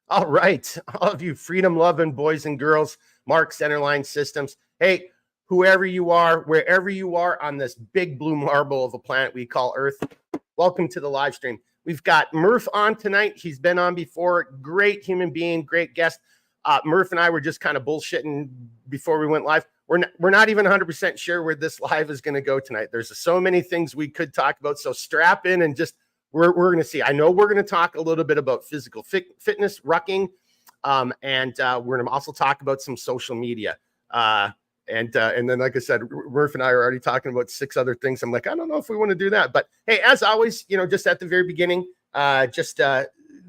All right, all of you freedom-loving boys and girls, Mark Centerline Systems. Hey, whoever you are, wherever you are on this big blue marble of a planet we call Earth, welcome to the live stream. We've got Murph on tonight. He's been on before. Great human being, great guest. Murph and I were just kind of bullshitting before we went live. We're not even 100% sure where this live is going to go tonight. There's so many things we could talk about. So strap in and just we're going to see. I know we're going to talk a little bit about physical fitness, rucking, and we're going to also talk about some social media. And then, like I said, Murph and I are already talking about 6 other things. I'm like, I don't know if we want to do that. But hey, as always, just at the very beginning, just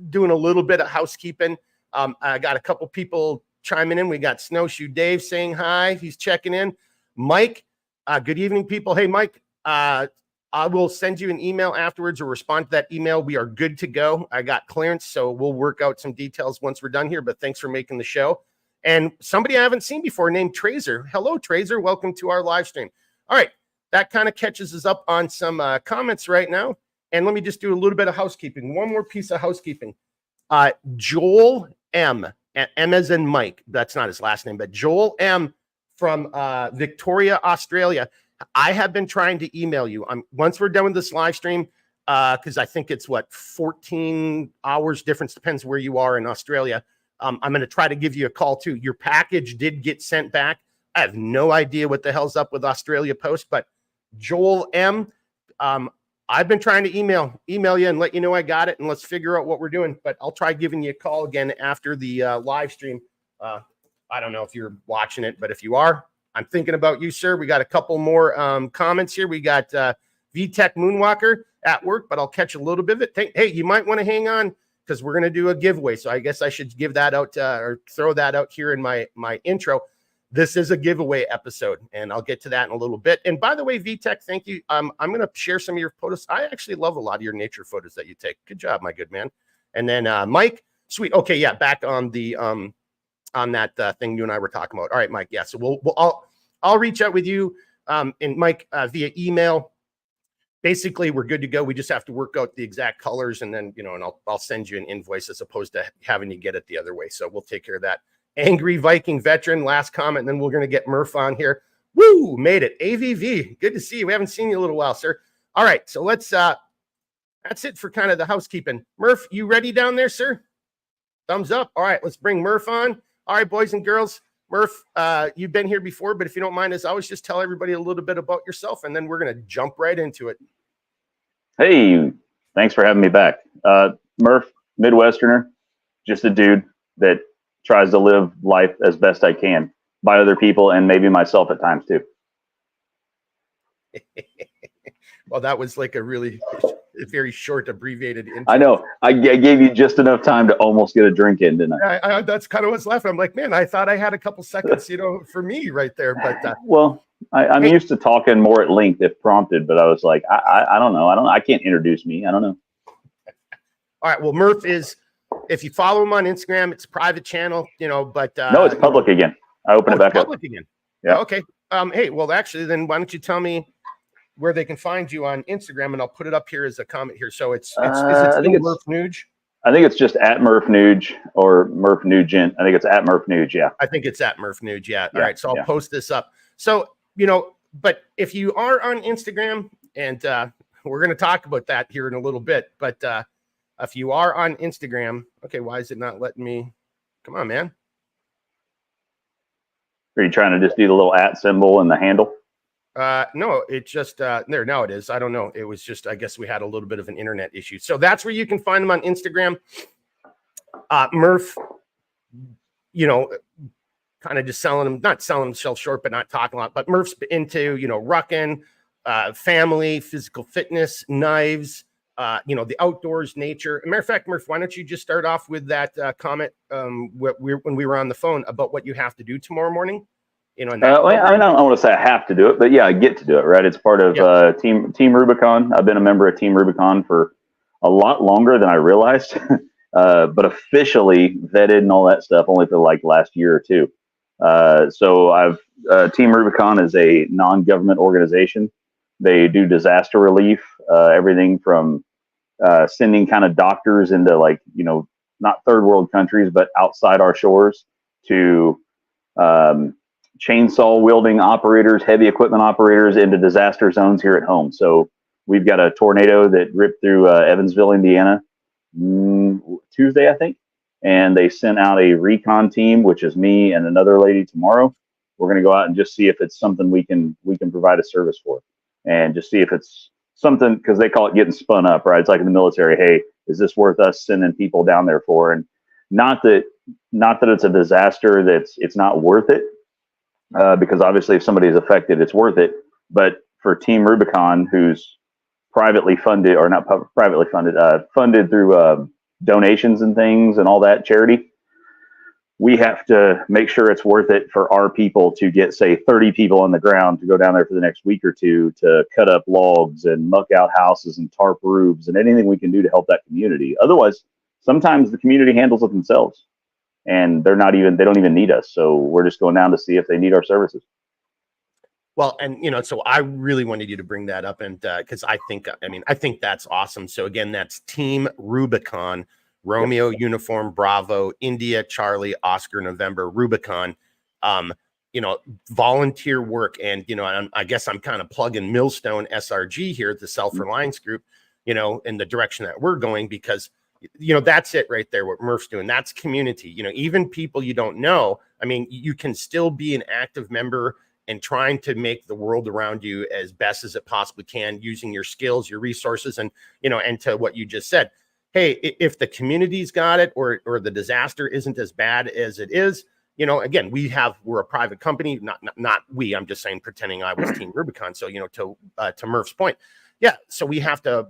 doing a little bit of housekeeping. I got a couple people chiming in. We got Snowshoe Dave saying hi. He's checking in. Mike, good evening, people. Hey, Mike, I will send you an email afterwards or respond to that email. We are good to go. I got clearance, so we'll work out some details once we're done here. But thanks for making the show. And somebody I haven't seen before named Trazer. Hello, Trazer. Welcome to our live stream. All right. That kind of catches us up on some comments right now. And let me just do a little bit of housekeeping. One more piece of housekeeping. Joel M. M as in Mike. That's not his last name, but Joel M. from Victoria, Australia. I have been trying to email you. Once we're done with this live stream, because I think it's 14 hours difference, depends where you are in Australia. I'm going to try to give you a call too. Your package did get sent back. I have no idea what the hell's up with Australia Post, but Joel M. I've been trying to email you and let you know I got it, and let's figure out what we're doing. But I'll try giving you a call again after the live stream. I don't know if you're watching it, but if you are, I'm thinking about you, sir. We got a couple more comments here. We got VTech Moonwalker at work, but I'll catch a little bit of it. Hey, you might want to hang on because we're going to do a giveaway. So I guess I should give that out or throw that out here in my intro. This is a giveaway episode, and I'll get to that in a little bit. And by the way, VTech, thank you. I'm going to share some of your photos. I actually love a lot of your nature photos that you take. Good job, my good man. And then Mike, sweet. Okay, yeah, back on the on that thing you and I were talking about. All right, Mike. Yeah, so I'll reach out with you and Mike via email. Basically, we're good to go. We just have to work out the exact colors, and then and I'll send you an invoice as opposed to having you get it the other way. So we'll take care of that. Angry Viking veteran, last comment, and then we're going to get Murph on here. Woo, made it. AVV, good to see you. We haven't seen you in a little while, sir. All right, so let's. That's it for kind of the housekeeping. Murph, you ready down there, sir? Thumbs up. All right, let's bring Murph on. All right, boys and girls. Murph, you've been here before, but if you don't mind, as always, just tell everybody a little bit about yourself, and then we're going to jump right into it. Hey, thanks for having me back. Murph, Midwesterner, just a dude that tries to live life as best I can by other people and maybe myself at times too. Well, that was like a very short, abbreviated intro. I know. I gave you just enough time to almost get a drink in, didn't I? I that's kind of what's left. I'm like, man, I thought I had a couple seconds, for me right there. But well, I'm used to talking more at length if prompted, but I was like, I don't know. I can't introduce me. I don't know. All right. Well, Murph is, if you follow him on Instagram, it's a private channel, but no, it's public again. I opened it back up. Public again. Yeah. Okay. Hey, well, actually, then why don't you tell me where they can find you on Instagram, and I'll put it up here as a comment here. So it's I think it's Murph Nuge. I think it's just at Murph Nuge or Murph Nugent. I think it's at Murph Nuge. Yeah. I think it's at Murph Nuge. Yeah. All right. So I'll post this up. So, but if you are on Instagram, and we're going to talk about that here in a little bit, but if you are on Instagram, okay, why is it not letting me? Come on, man. Are you trying to just do the little @ symbol and the handle? No, it just there. Now it is. I don't know. It was just, I guess we had a little bit of an internet issue. So that's where you can find them on Instagram. Murph, kind of just not selling himself short, but not talking a lot. But Murph's into, rucking, family, physical fitness, knives, the outdoors, nature. As a matter of fact, Murph, why don't you just start off with that comment when we were on the phone about what you have to do tomorrow morning? I don't want to say I have to do it, but yeah, I get to do it, right? It's part of Team Rubicon. I've been a member of Team Rubicon for a lot longer than I realized, but officially vetted and all that stuff only for like last year or two. So Team Rubicon is a non-government organization. They do disaster relief, everything from sending kind of doctors into not third world countries, but outside our shores, to chainsaw wielding operators, heavy equipment operators into disaster zones here at home. So we've got a tornado that ripped through Evansville, Indiana, Tuesday, I think. And they sent out a recon team, which is me and another lady tomorrow. We're going to go out and just see if it's something we can provide a service for, and just see if it's something, because they call it getting spun up, right? It's like in the military. Hey, is this worth us sending people down there for? And not that it's a disaster it's not worth it, because obviously if somebody is affected, it's worth it. But for Team Rubicon, who's privately funded, or not privately funded, funded through donations and things and all that charity, we have to make sure it's worth it for our people to get, say, 30 people on the ground to go down there for the next week or two to cut up logs and muck out houses and tarp roofs and anything we can do to help that community. Otherwise, sometimes the community handles it themselves, and they don't even need us. So we're just going down to see if they need our services. Well, and so I really wanted you to bring that up, and because I think that's awesome. So again, that's Team Rubicon. Romeo, yep. Uniform, Bravo, India, Charlie, Oscar, November, Rubicon, volunteer work. And, I guess I'm kind of plugging Millstone SRG here at the Self-Reliance Group, in the direction that we're going, because, that's it right there, what Murph's doing. That's community. Even people you don't know, you can still be an active member and trying to make the world around you as best as it possibly can, using your skills, your resources, and, and to what you just said. Hey, if the community's got it, or the disaster isn't as bad as it is, again, we're a private company, not we. I'm just saying, pretending I was Team Rubicon. So, to Murph's point, yeah. So we have to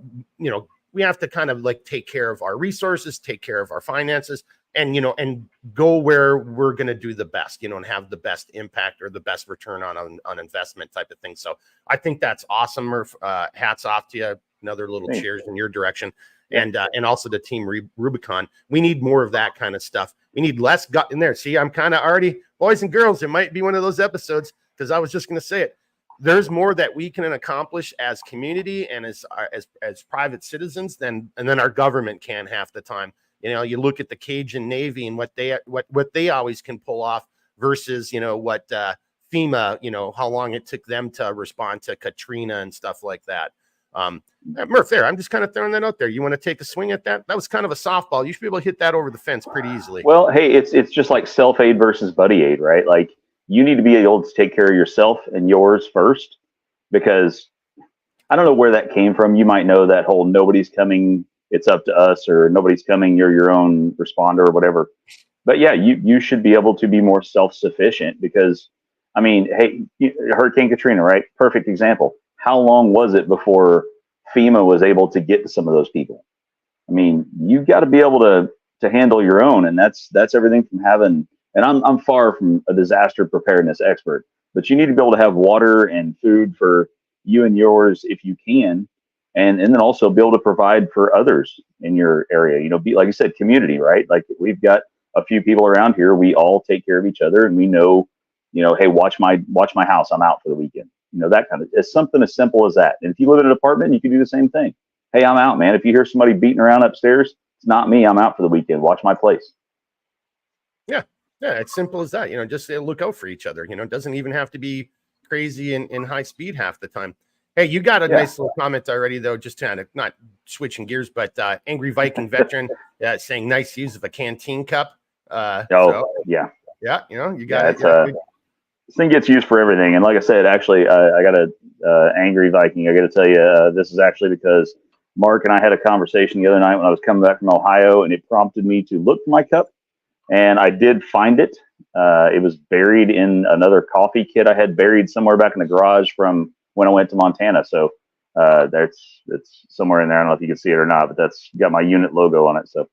kind of like take care of our resources, take care of our finances, and and go where we're going to do the best, and have the best impact or the best return on investment type of thing. So I think that's awesome, Murph. Hats off to you. Another little cheers in your direction. And also the Team Rubicon. We need more of that kind of stuff. We need less gut in there. See, I'm kind of already, boys and girls, it might be one of those episodes, because I was just going to say it. There's more that we can accomplish as community and as private citizens than our government can half the time. You look at the Cajun Navy and what they always can pull off versus what FEMA, how long it took them to respond to Katrina and stuff like that. Murph, there, I'm just kind of throwing that out there. You want to take a swing at that? That was kind of a softball. You should be able to hit that over the fence pretty easily. Well, hey, it's just like self-aid versus buddy aid, right? Like, you need to be able to take care of yourself and yours first, because I don't know where that came from. You might know that whole nobody's coming, it's up to us, or nobody's coming, you're your own responder, or whatever. But yeah, you should be able to be more self-sufficient, because hey, Hurricane Katrina, right? Perfect example. How long was it before FEMA was able to get to some of those people? You've got to be able to handle your own, and that's everything from having. And I'm far from a disaster preparedness expert, but you need to be able to have water and food for you and yours if you can, and then also be able to provide for others in your area. Be, like you said, community, right? Like, we've got a few people around here. We all take care of each other, and we know, hey, watch my house. I'm out for the weekend. That kind of, it's something as simple as that. And if you live in an apartment, you can do the same thing. Hey, I'm out, man. If you hear somebody beating around upstairs, it's not me. I'm out for the weekend. Watch my place. Yeah. It's simple as that. Just look out for each other. It doesn't even have to be crazy and high speed half the time. Hey, you got a nice little comment already, though, just kind of not switching gears, but Angry Viking Veteran saying nice use of a canteen cup. Yeah. You got it. This thing gets used for everything. And like I said, actually, I got a Angry Viking. I got to tell you, this is actually because Mark and I had a conversation the other night when I was coming back from Ohio, and it prompted me to look for my cup. And I did find it. It was buried in another coffee kit I had buried somewhere back in the garage from when I went to Montana. So it's somewhere in there. I don't know if you can see it or not, but that's got my unit logo on it. So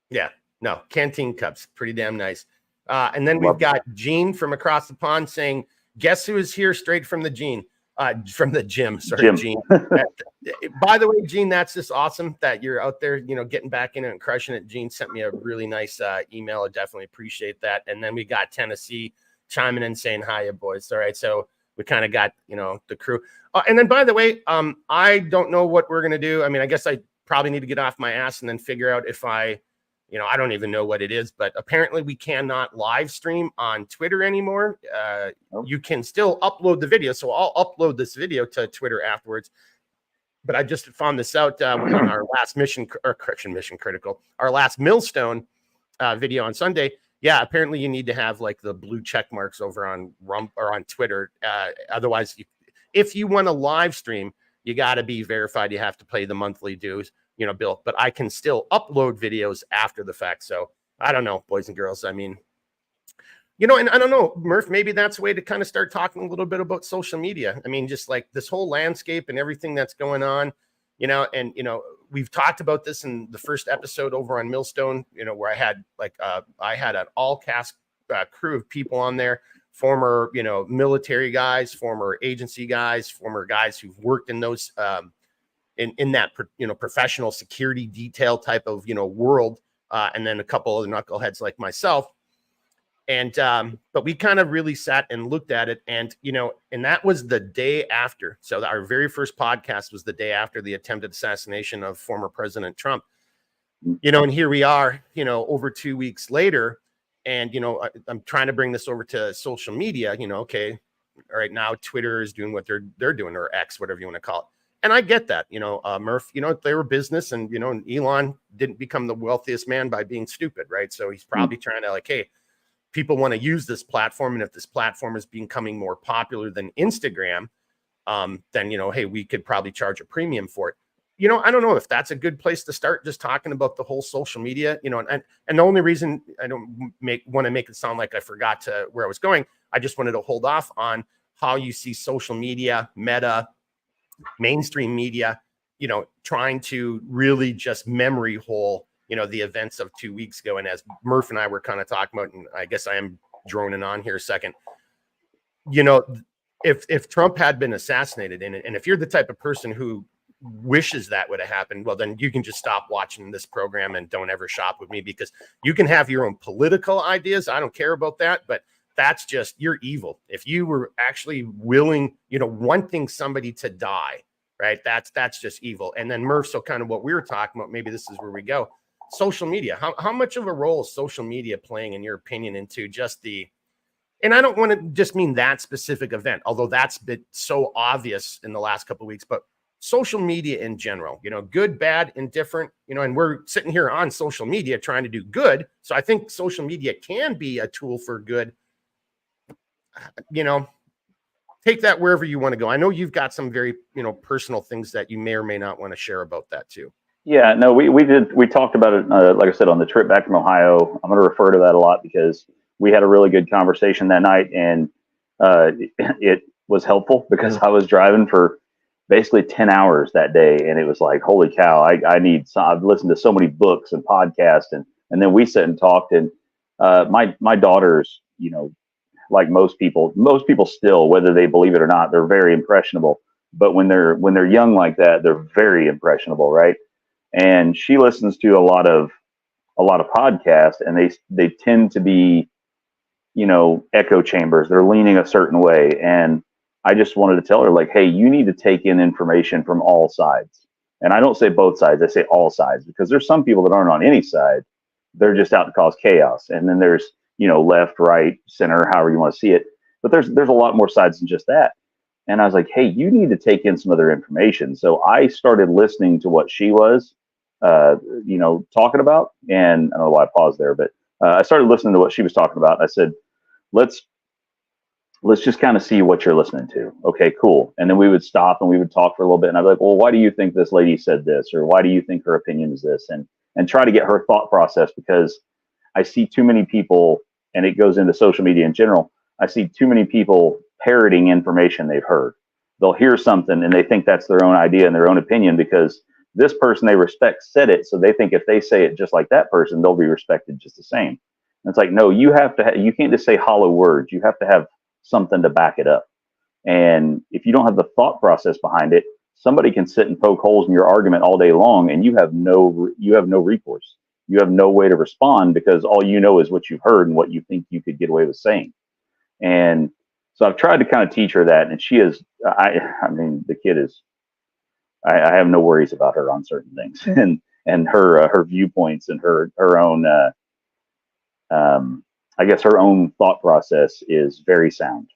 yeah. No, canteen cups, pretty damn nice. And then we've got Gene from across the pond saying, guess who is here straight from the gym? Sorry, Gene. By the way, Gene, that's just awesome that you're out there, getting back in it and crushing it. Gene sent me a really nice email. I definitely appreciate that. And then we got Tennessee chiming in saying, hiya, boys. All right. So we kind of got, the crew. And then, by the way, I don't know what we're going to do. I guess I probably need to get off my ass and then figure out if I don't even know what it is, but apparently we cannot live stream on Twitter anymore. You can still upload the video. So I'll upload this video to Twitter afterwards. But I just found this out on our last our last Millstone video on Sunday. Yeah, apparently you need to have like the blue check marks over on or on Twitter. Otherwise, if you want to live stream, you got to be verified. You have to pay the monthly dues, bill. But I can still upload videos after the fact. So I don't know, boys and girls. I mean, and I don't know, Murph, maybe that's a way to kind of start talking a little bit about social media. I mean, just like this whole landscape and everything that's going on, and, we've talked about this in the first episode over on Millstone, where I had an all cast crew of people on there, former, military guys, former agency guys, former guys who've worked in those, in that, professional security detail type of, world. And then a couple of knuckleheads like myself. And, but we kind of really sat and looked at it and, and that was the day after. So our very first podcast was the day after the attempted assassination of former President Trump, and here we are, over 2 weeks later. And, I'm trying to bring this over to social media, okay. All right. Now Twitter is doing what they're doing, or X, whatever you want to call it. And I get that, Murph, they were business and, and Elon didn't become the wealthiest man by being stupid. Right. So he's probably trying to hey, people want to use this platform. And if this platform is becoming more popular than Instagram, then, hey, we could probably charge a premium for it. I don't know if that's a good place to start, just talking about the whole social media, and the only reason I don't want to make it sound like I forgot where I was going. I just wanted to hold off on how you see social media, Meta, mainstream media, trying to really just memory hole the events of 2 weeks ago. And as Murph and I were kind of talking about, and I guess I am droning on here a second, if Trump had been assassinated and if you're the type of person who wishes that would have happened, well, then you can just stop watching this program and don't ever shop with me, because you can have your own political ideas. I don't care about that, but that's just, you're evil. If you were actually willing, wanting somebody to die, right? That's just evil. And then Murph, so kind of what we were talking about, maybe this is where we go. Social media. How much of a role is social media playing, in your opinion, into just and I don't want to just mean that specific event, although that's been so obvious in the last couple of weeks, but social media in general, good, bad, indifferent, and we're sitting here on social media trying to do good. So I think social media can be a tool for good. Take that wherever you want to go. I know you've got some very, personal things that you may or may not want to share about that too. Yeah, no, we talked about it, like I said, on the trip back from Ohio. I'm going to refer to that a lot because we had a really good conversation that night, and it was helpful because I was driving for basically 10 hours that day. And it was like, holy cow, I've listened to so many books and podcasts, and then we sat and talked, and my daughters, like most people still, whether they believe it or not, they're very impressionable. But when they're young like that, they're very impressionable, right? And she listens to a lot of podcasts, and they tend to be, echo chambers. They're leaning a certain way. And I just wanted to tell her, like, hey, you need to take in information from all sides. And I don't say both sides, I say all sides, because there's some people that aren't on any side. They're just out to cause chaos. And then there's, left, right, center, however you want to see it. But there's a lot more sides than just that. And I was like, hey, you need to take in some other information. So I started listening to what she was, talking about. And I don't know why I paused there, but I started listening to what she was talking about. I said, let's just kind of see what you're listening to. Okay, cool. And then we would stop and we would talk for a little bit. And I'd be like, well, why do you think this lady said this? Or why do you think her opinion is this? And try to get her thought process, because I see too many people, and it goes into social media in general. I see too many people parroting information they've heard. They'll hear something and they think that's their own idea and their own opinion because this person they respect said it. So they think if they say it just like that person, they'll be respected just the same. And it's like, no, you can't just say hollow words. You have to have something to back it up. And if you don't have the thought process behind it, somebody can sit and poke holes in your argument all day long, and you have no recourse. You have no way to respond because all you know is what you've heard and what you think you could get away with saying. And so I've tried to kind of teach her that, and she is, I mean, the kid is I have no worries about her on certain things, and her viewpoints and her own I guess her own thought process is very sound.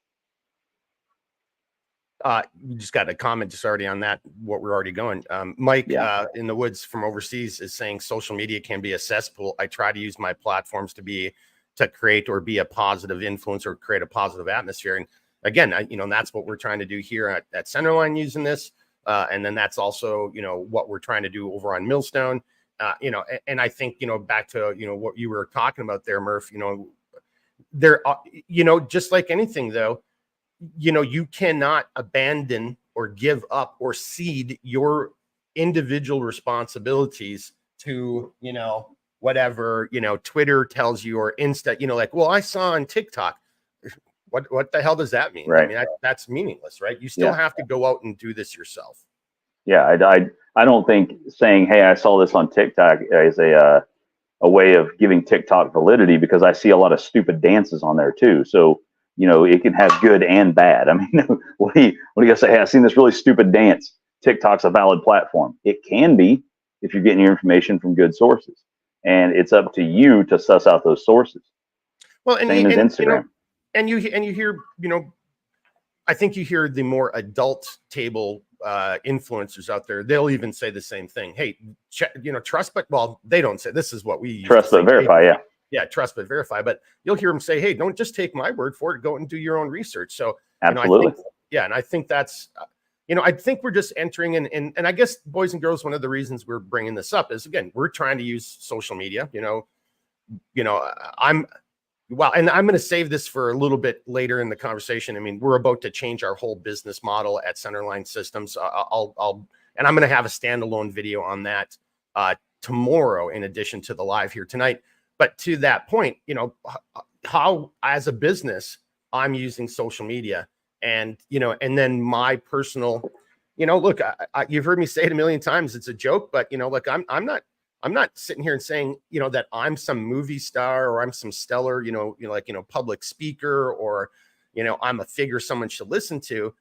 You just got a comment just already on that, what we're already going. Mike in the woods from overseas is saying social media can be a cesspool. I try to use my platforms to create or be a positive influence or create a positive atmosphere. And again, that's what we're trying to do here at Centerline using this. And then that's also, what we're trying to do over on Millstone. And I think, back to, what you were talking about there, Murph, there, just like anything though, you cannot abandon or give up or cede your individual responsibilities to, whatever, Twitter tells you or Insta, like, well, I saw on TikTok. What the hell does that mean? Right. I mean, that's meaningless, right? You still have to go out and do this yourself. Yeah. I don't think saying, hey, I saw this on TikTok is a way of giving TikTok validity, because I see a lot of stupid dances on there too. So, it can have good and bad. I mean, what do you guys say? Hey, I've seen this really stupid dance. TikTok's a valid platform. It can be if you're getting your information from good sources, and it's up to you to suss out those sources. Well, and same as Instagram. And you hear, I think you hear the more adult table influencers out there. They'll even say the same thing. Hey, trust, but they don't say, this is what we trust but verify. Hey, yeah, trust but verify. But you'll hear them say, "Hey, don't just take my word for it. Go and do your own research." So, absolutely, and I think that's, I think we're just entering in, and I guess, boys and girls, one of the reasons we're bringing this up is, again, we're trying to use social media. And I'm going to save this for a little bit later in the conversation. I mean, we're about to change our whole business model at Centerline Systems. And I'm going to have a standalone video on that tomorrow, in addition to the live here tonight. But to that point, how as a business I'm using social media, and and then my personal, look, you've heard me say it a million times. It's a joke, but look, I'm not sitting here and saying that I'm some movie star or I'm some stellar public speaker, or I'm a figure someone should listen to.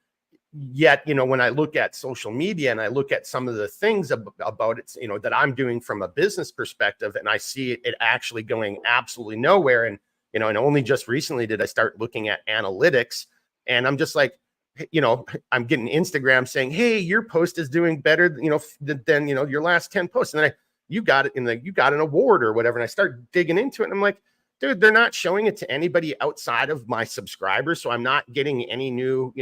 Yet, when I look at social media and I look at some of the things about it, that I'm doing from a business perspective, and I see it actually going absolutely nowhere. And, and only just recently did I start looking at analytics, and I'm just like, I'm getting Instagram saying, hey, your post is doing better, than, your last 10 posts. And then you got an award or whatever. And I start digging into it, and I'm like, dude, they're not showing it to anybody outside of my subscribers. So I'm not getting any new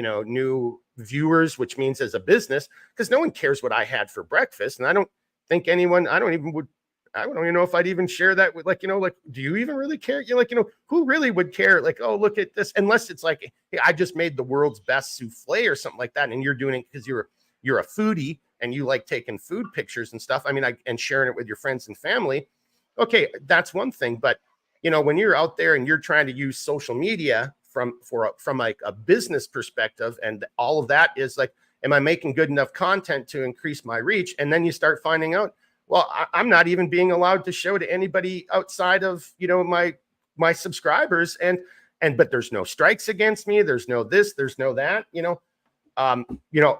viewers, which means as a business, because no one cares what I had for breakfast. And I don't think anyone, I don't even know if I'd even share that with, do you even really care? Who really would care? Like, oh, look at this, unless it's like, hey, I just made the world's best souffle or something like that. And you're doing it because you're a foodie and you like taking food pictures and stuff. I mean, and sharing it with your friends and family. Okay. That's one thing. But when you're out there and you're trying to use social media from like a business perspective, and all of that is like, am I making good enough content to increase my reach? And then you start finding out, well, I'm not even being allowed to show to anybody outside of, my subscribers, but there's no strikes against me. There's no this, there's no that,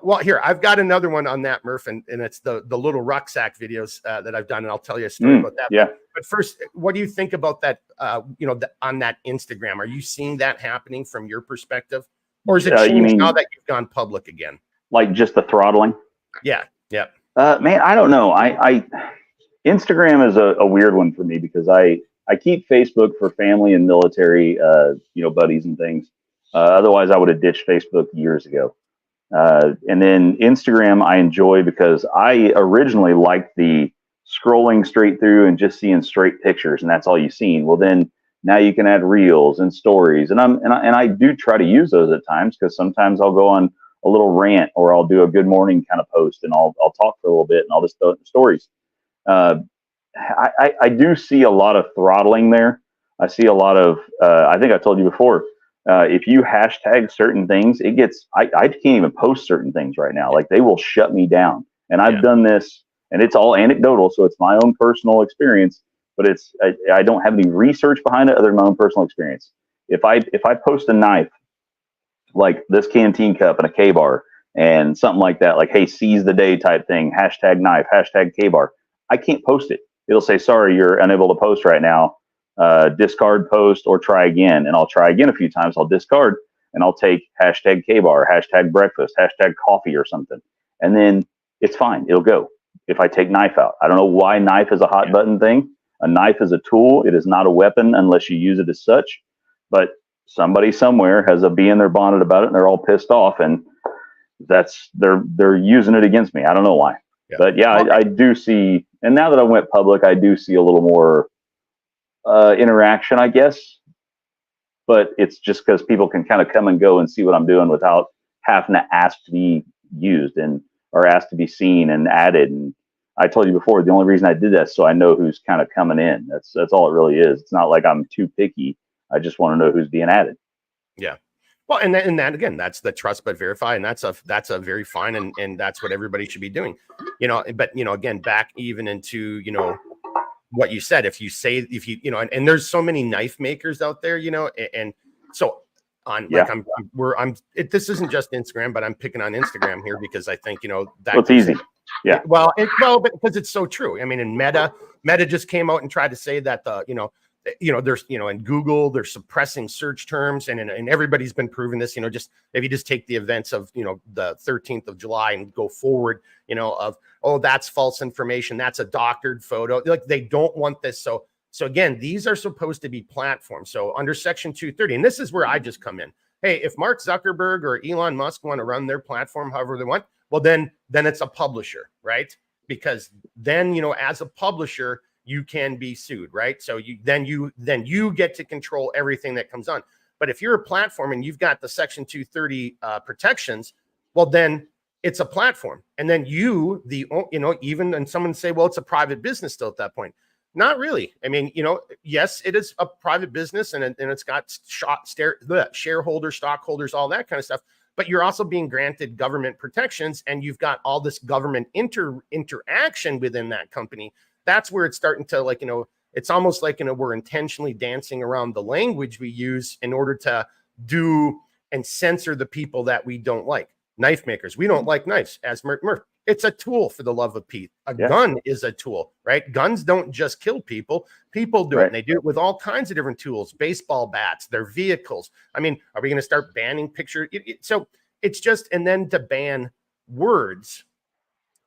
well, here, I've got another one on that, Murph, and it's the little rucksack videos that I've done, and I'll tell you a story about that. Yeah. But first, what do you think about that, on that Instagram? Are you seeing that happening from your perspective? Or is it changed now that you've gone public again? Like just the throttling? Yeah. Yeah. Man, I don't know. Instagram is a weird one for me, because I keep Facebook for family and military, buddies and things. Otherwise, I would have ditched Facebook years ago. And then Instagram I enjoy because I originally liked the scrolling straight through and just seeing straight pictures, and that's all you've seen. Well, then now you can add reels and stories, and I do try to use those at times, because sometimes I'll go on a little rant, or I'll do a good morning kind of post, and I'll talk for a little bit, and I'll just throw it in stories. I do see a lot of throttling there. I see a lot of I think I told you before, if you hashtag certain things, it gets, I can't even post certain things right now. Like, they will shut me down. And I've done this, and it's all anecdotal, so it's my own personal experience, but I don't have any research behind it other than my own personal experience. If I post a knife, like this canteen cup and a K-bar, and something like that, like, hey, seize the day type thing, hashtag knife, hashtag KBAR, I can't post it. It'll say, sorry, you're unable to post right now. Discard post or try again. And I'll try again a few times. I'll discard and I'll take hashtag KBAR, hashtag breakfast, hashtag coffee or something. And then it's fine. It'll go. If I take knife out, I don't know why knife is a hot button thing. A knife is a tool. It is not a weapon unless you use it as such. But somebody somewhere has a bee in their bonnet about it, and they're all pissed off, and they're using it against me. I don't know why. Yeah. But yeah, I do see, and now that I went public, I do see a little more interaction, I guess. But it's just because people can kind of come and go and see what I'm doing without having to ask to be used or asked to be seen and added. And I told you before, the only reason I did that is so I know who's kind of coming in. That's all it really is. It's not like I'm too picky. I just want to know who's being added. Yeah. Well, and that again, that's the trust but verify, and that's a very fine, and that's what everybody should be doing. But again, back even into what you said, if you and there's so many knife makers out there, and so on, like this isn't just Instagram, but I'm picking on Instagram here because I think, that it's easy. Yeah. Well, but because it's so true. I mean, and Meta just came out and tried to say that there's, in Google, they're suppressing search terms, and everybody's been proving this, just if you just take the events of, the 13th of July and go forward, that's false information. That's a doctored photo. Like, they don't want this. So again, these are supposed to be platforms. So under Section 230, and this is where I just come in. Hey, if Mark Zuckerberg or Elon Musk want to run their platform however they want, well, then it's a publisher, right? Because then, as a publisher, you can be sued, right? So you get to control everything that comes on. But if you're a platform and you've got the Section 230 protections, well, then it's a platform. And then even, and someone say, well, it's a private business still at that point. Not really. I mean, yes, it is a private business, and it's got shareholders, stockholders, all that kind of stuff. But you're also being granted government protections, and you've got all this government interaction within that company. That's where it's starting to, it's almost like, we're intentionally dancing around the language we use in order to do and censor the people that we don't like. Knife makers, we don't like knives. As Murph, it's a tool, for the love of Pete. A gun is a tool, right? Guns don't just kill people. People do it, and they do it with all kinds of different tools. Baseball bats, their vehicles. I mean, are we going to start banning pictures? So it's just, and then to ban words,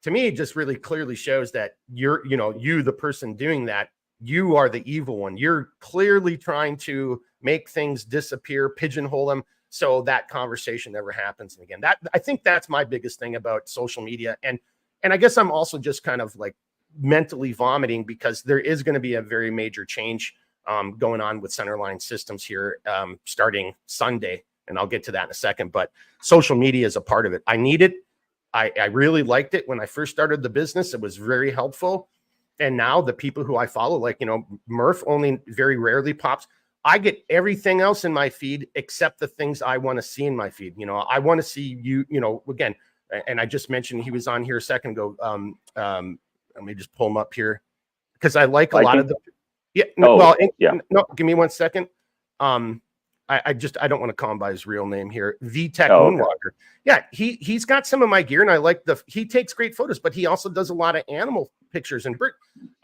to me, it just really clearly shows that you, the person doing that, you are the evil one. You're clearly trying to make things disappear, pigeonhole them, so that conversation never happens. And again, I think that's my biggest thing about social media. And I guess I'm also just kind of like mentally vomiting, because there is going to be a very major change going on with Centerline Systems here starting Sunday. And I'll get to that in a second. But social media is a part of it. I need it. I really liked it when I first started the business. It was very helpful. And now the people who I follow, like, Murph only very rarely pops. I get everything else in my feed except the things I want to see in my feed. I want to see you, again, and I just mentioned he was on here a second ago. Let me just pull him up here, because I like a lot of the, no, give me 1 second. I don't want to call him by his real name here. VTech Moonwalker. Yeah, he's got some of my gear, and I like he takes great photos, but he also does a lot of animal pictures and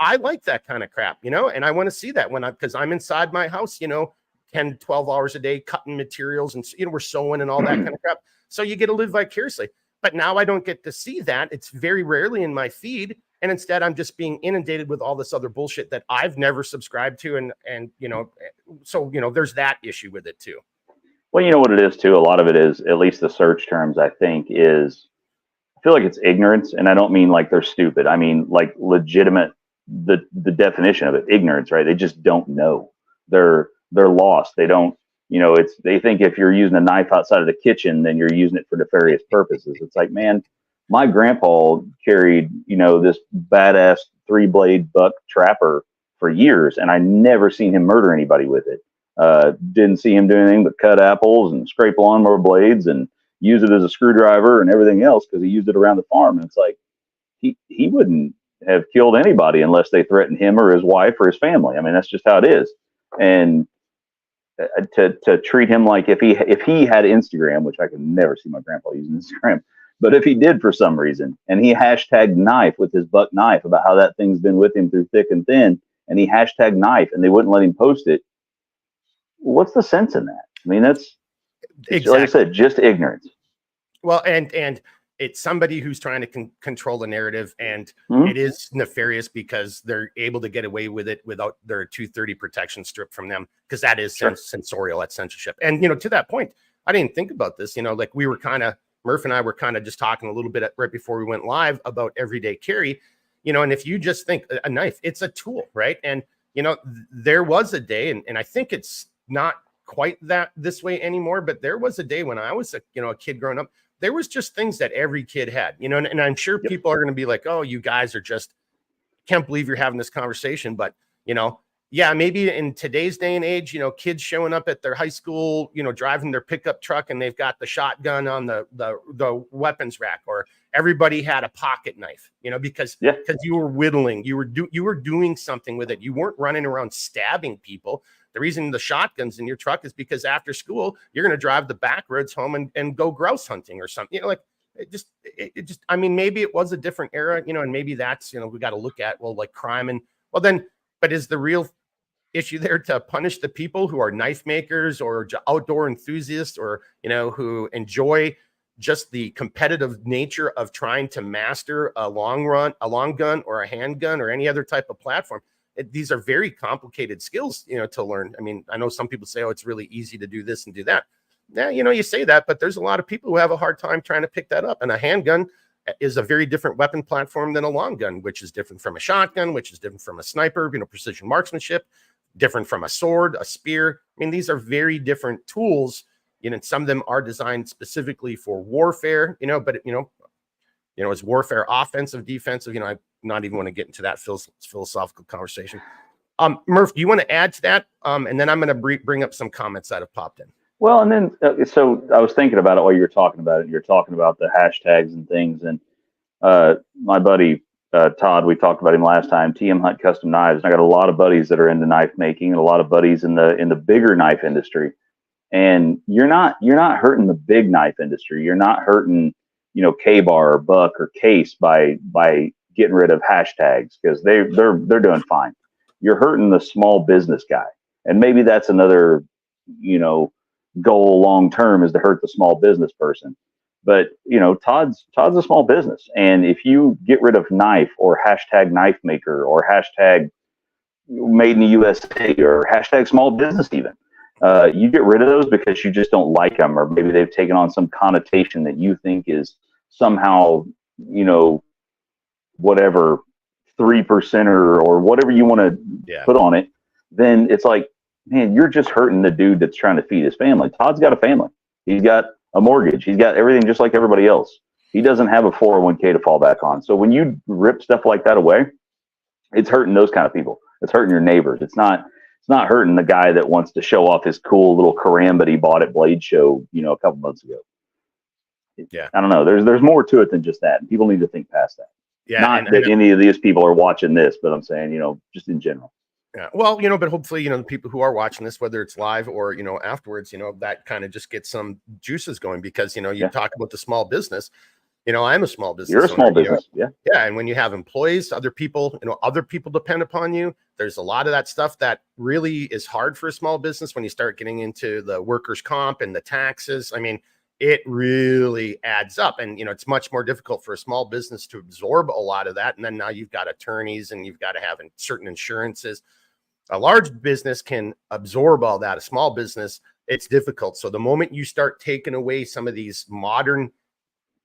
I like that kind of crap, and I want to see that because I'm inside my house, 10, 12 hours a day cutting materials, and we're sewing and all that kind of crap. So you get to live vicariously. But now I don't get to see that. It's very rarely in my feed. And instead, I'm just being inundated with all this other bullshit that I've never subscribed to. And so, there's that issue with it too. Well, you know what it is too? A lot of it is, at least the search terms, I think, I feel like it's ignorance. And I don't mean like they're stupid. I mean, like, legitimate, the definition of it, ignorance, right? They just don't know. They're lost. They don't, they think if you're using a knife outside of the kitchen, then you're using it for nefarious purposes. It's like, man, my grandpa carried, this badass 3-blade buck trapper for years, and I never seen him murder anybody with it. Didn't see him do anything but cut apples and scrape lawnmower blades and use it as a screwdriver and everything else, because he used it around the farm. And it's like, he wouldn't have killed anybody unless they threatened him or his wife or his family. I mean, that's just how it is. And to treat him like if he had Instagram, which I could never see my grandpa using Instagram, But if he did for some reason, and he hashtag knife with his buck knife about how that thing's been with him through thick and thin, and he hashtag knife and they wouldn't let him post it, what's the sense in that? I mean, that's exactly. Like I said, just ignorance. Well, and it's somebody who's trying to control the narrative, and it is nefarious because they're able to get away with it without their 230 protection stripped from them, because that is sensorial, that's censorship. And, to that point, I didn't think about this, like we were Murph and I were kind of just talking a little bit right before we went live about everyday carry, and if you just think a knife, it's a tool, right? And, there was a day, and I think it's not quite this way anymore, but there was a day when I was a kid growing up, there was just things that every kid had, and I'm sure people are going to be like, oh, you guys are just, can't believe you're having this conversation. But, yeah, maybe in today's day and age, kids showing up at their high school, driving their pickup truck and they've got the shotgun on the weapons rack, or everybody had a pocket knife, because you were whittling, you were doing something with it. You weren't running around stabbing people. The reason the shotgun's in your truck is because after school, you're going to drive the back roads home and go grouse hunting or something. I mean, maybe it was a different era, and maybe that's, we got to look at, like crime and, but is the real issue there to punish the people who are knife makers or outdoor enthusiasts, or, who enjoy just the competitive nature of trying to master a long gun or a handgun or any other type of platform? These are very complicated skills, to learn. I mean, I know some people say, oh, it's really easy to do this and do that. Yeah, you say that, but there's a lot of people who have a hard time trying to pick that up. And a handgun is a very different weapon platform than a long gun, which is different from a shotgun, which is different from a sniper, precision marksmanship, different from a sword, a spear. I mean, these are very different tools. Some of them are designed specifically for warfare, but is warfare offensive, defensive? I not even want to get into that philosophical conversation. Murph, do you want to add to that? And then I'm going to bring up some comments that have popped in. Well, and then, so I was thinking about it while you were talking about it. You're talking about the hashtags and things. And my buddy, Todd, we talked about him last time, TM Hunt Custom Knives. I got a lot of buddies that are into knife making and a lot of buddies in the bigger knife industry. And you're not hurting the big knife industry. You're not hurting, K-Bar or Buck or Case by getting rid of hashtags, because they're doing fine. You're hurting the small business guy. And maybe that's another, goal long term, is to hurt the small business person. But Todd's a small business, and if you get rid of knife or hashtag knife maker or hashtag made in the USA or hashtag small business, even you get rid of those because you just don't like them, or maybe they've taken on some connotation that you think is somehow whatever 3% or whatever you want to put on it. Then it's like, man, you're just hurting the dude that's trying to feed his family. Todd's got a family. He's got a mortgage. He's got everything just like everybody else. He doesn't have a 401k to fall back on. So when you rip stuff like that away, it's hurting those kind of people. It's hurting your neighbors. It's not hurting the guy that wants to show off his cool little karambit he bought at Blade Show, a couple months ago. Yeah. I don't know. There's more to it than just that. And people need to think past that. Yeah. Not that any of these people are watching this, but I'm saying, just in general. Yeah. Well, but hopefully, the people who are watching this, whether it's live or, afterwards, that kind of just gets some juices going, because, you talk about the small business, I'm a small business. You're a small business. Yeah. Yeah. And when you have employees, other people depend upon you. There's a lot of that stuff that really is hard for a small business when you start getting into the workers' comp and the taxes. I mean, it really adds up, and, it's much more difficult for a small business to absorb a lot of that. And then now you've got attorneys and you've got to have certain insurances. A large business can absorb all that. A small business, it's difficult. So the moment you start taking away some of these modern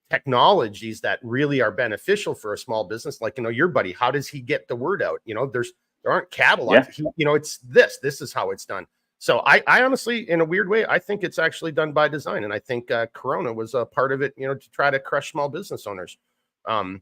technologies that really are beneficial for a small business, like, your buddy, how does he get the word out? There aren't catalogs. Yeah. It's this is how it's done. So I honestly, in a weird way, I think it's actually done by design. And I think Corona was a part of it, to try to crush small business owners. Because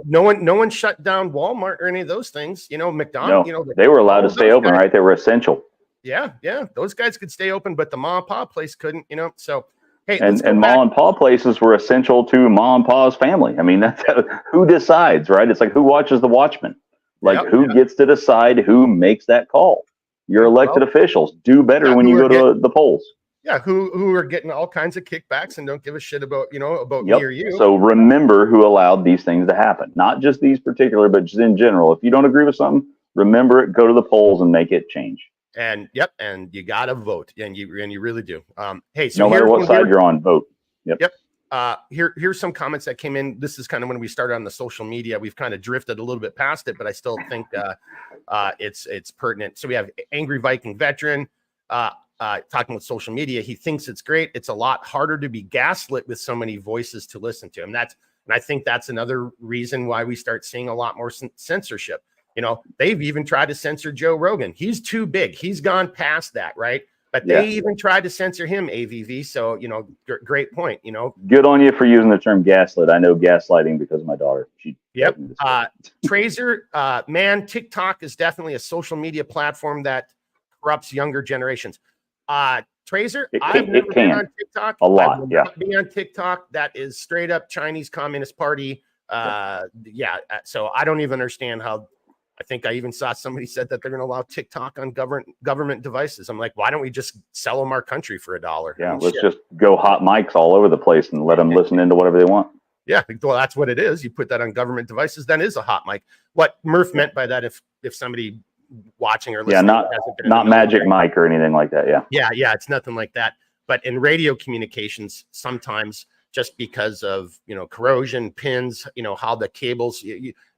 no one shut down Walmart or any of those things. McDonald's. No, they were allowed to stay open, right? They were essential. Yeah, those guys could stay open, but the mom and pop place couldn't. So hey, and mom and pop places were essential to mom and pa's family. I mean, that's who decides, right? It's like, who watches the Watchmen? Like, who gets to decide who makes that call? Your elected officials do better when you go to the polls. Yeah, who are getting all kinds of kickbacks and don't give a shit about, about Yep. me or you. So remember who allowed these things to happen. Not just these particular, but just in general. If you don't agree with something, remember it, go to the polls and make it change. And and you gotta vote, and you really do. Hey, so no matter what side you're on, vote. Yep. Here's some comments that came in. This is kind of when we started on the social media. We've kind of drifted a little bit past it, but I still think it's pertinent. So we have Angry Viking Veteran talking with social media. He thinks it's great. It's a lot harder to be gaslit with so many voices to listen to. And I think that's another reason why we start seeing a lot more censorship. They've even tried to censor Joe Rogan. He's too big. He's gone past that, right? But they even tried to censor him, AVV. So, great point, Good on you for using the term gaslit. I know gaslighting because of my daughter. Yep. Tracer, man, TikTok is definitely a social media platform that corrupts younger generations. Tracer, I've never been on TikTok. A lot, yeah. Be on TikTok. That is straight up Chinese Communist Party. So I don't even understand how. I think I even saw somebody said that they're going to allow TikTok on government devices. I'm like, why don't we just sell them our country for $1? Yeah, let's just go hot mics all over the place and let them listen into whatever they want. Yeah, well, that's what it is. You put that on government devices, then is a hot mic. What Murph meant by that, if somebody watching or listening, not magic mic or anything like that. Yeah, it's nothing like that. But in radio communications, sometimes just because of corrosion, pins, how the cables,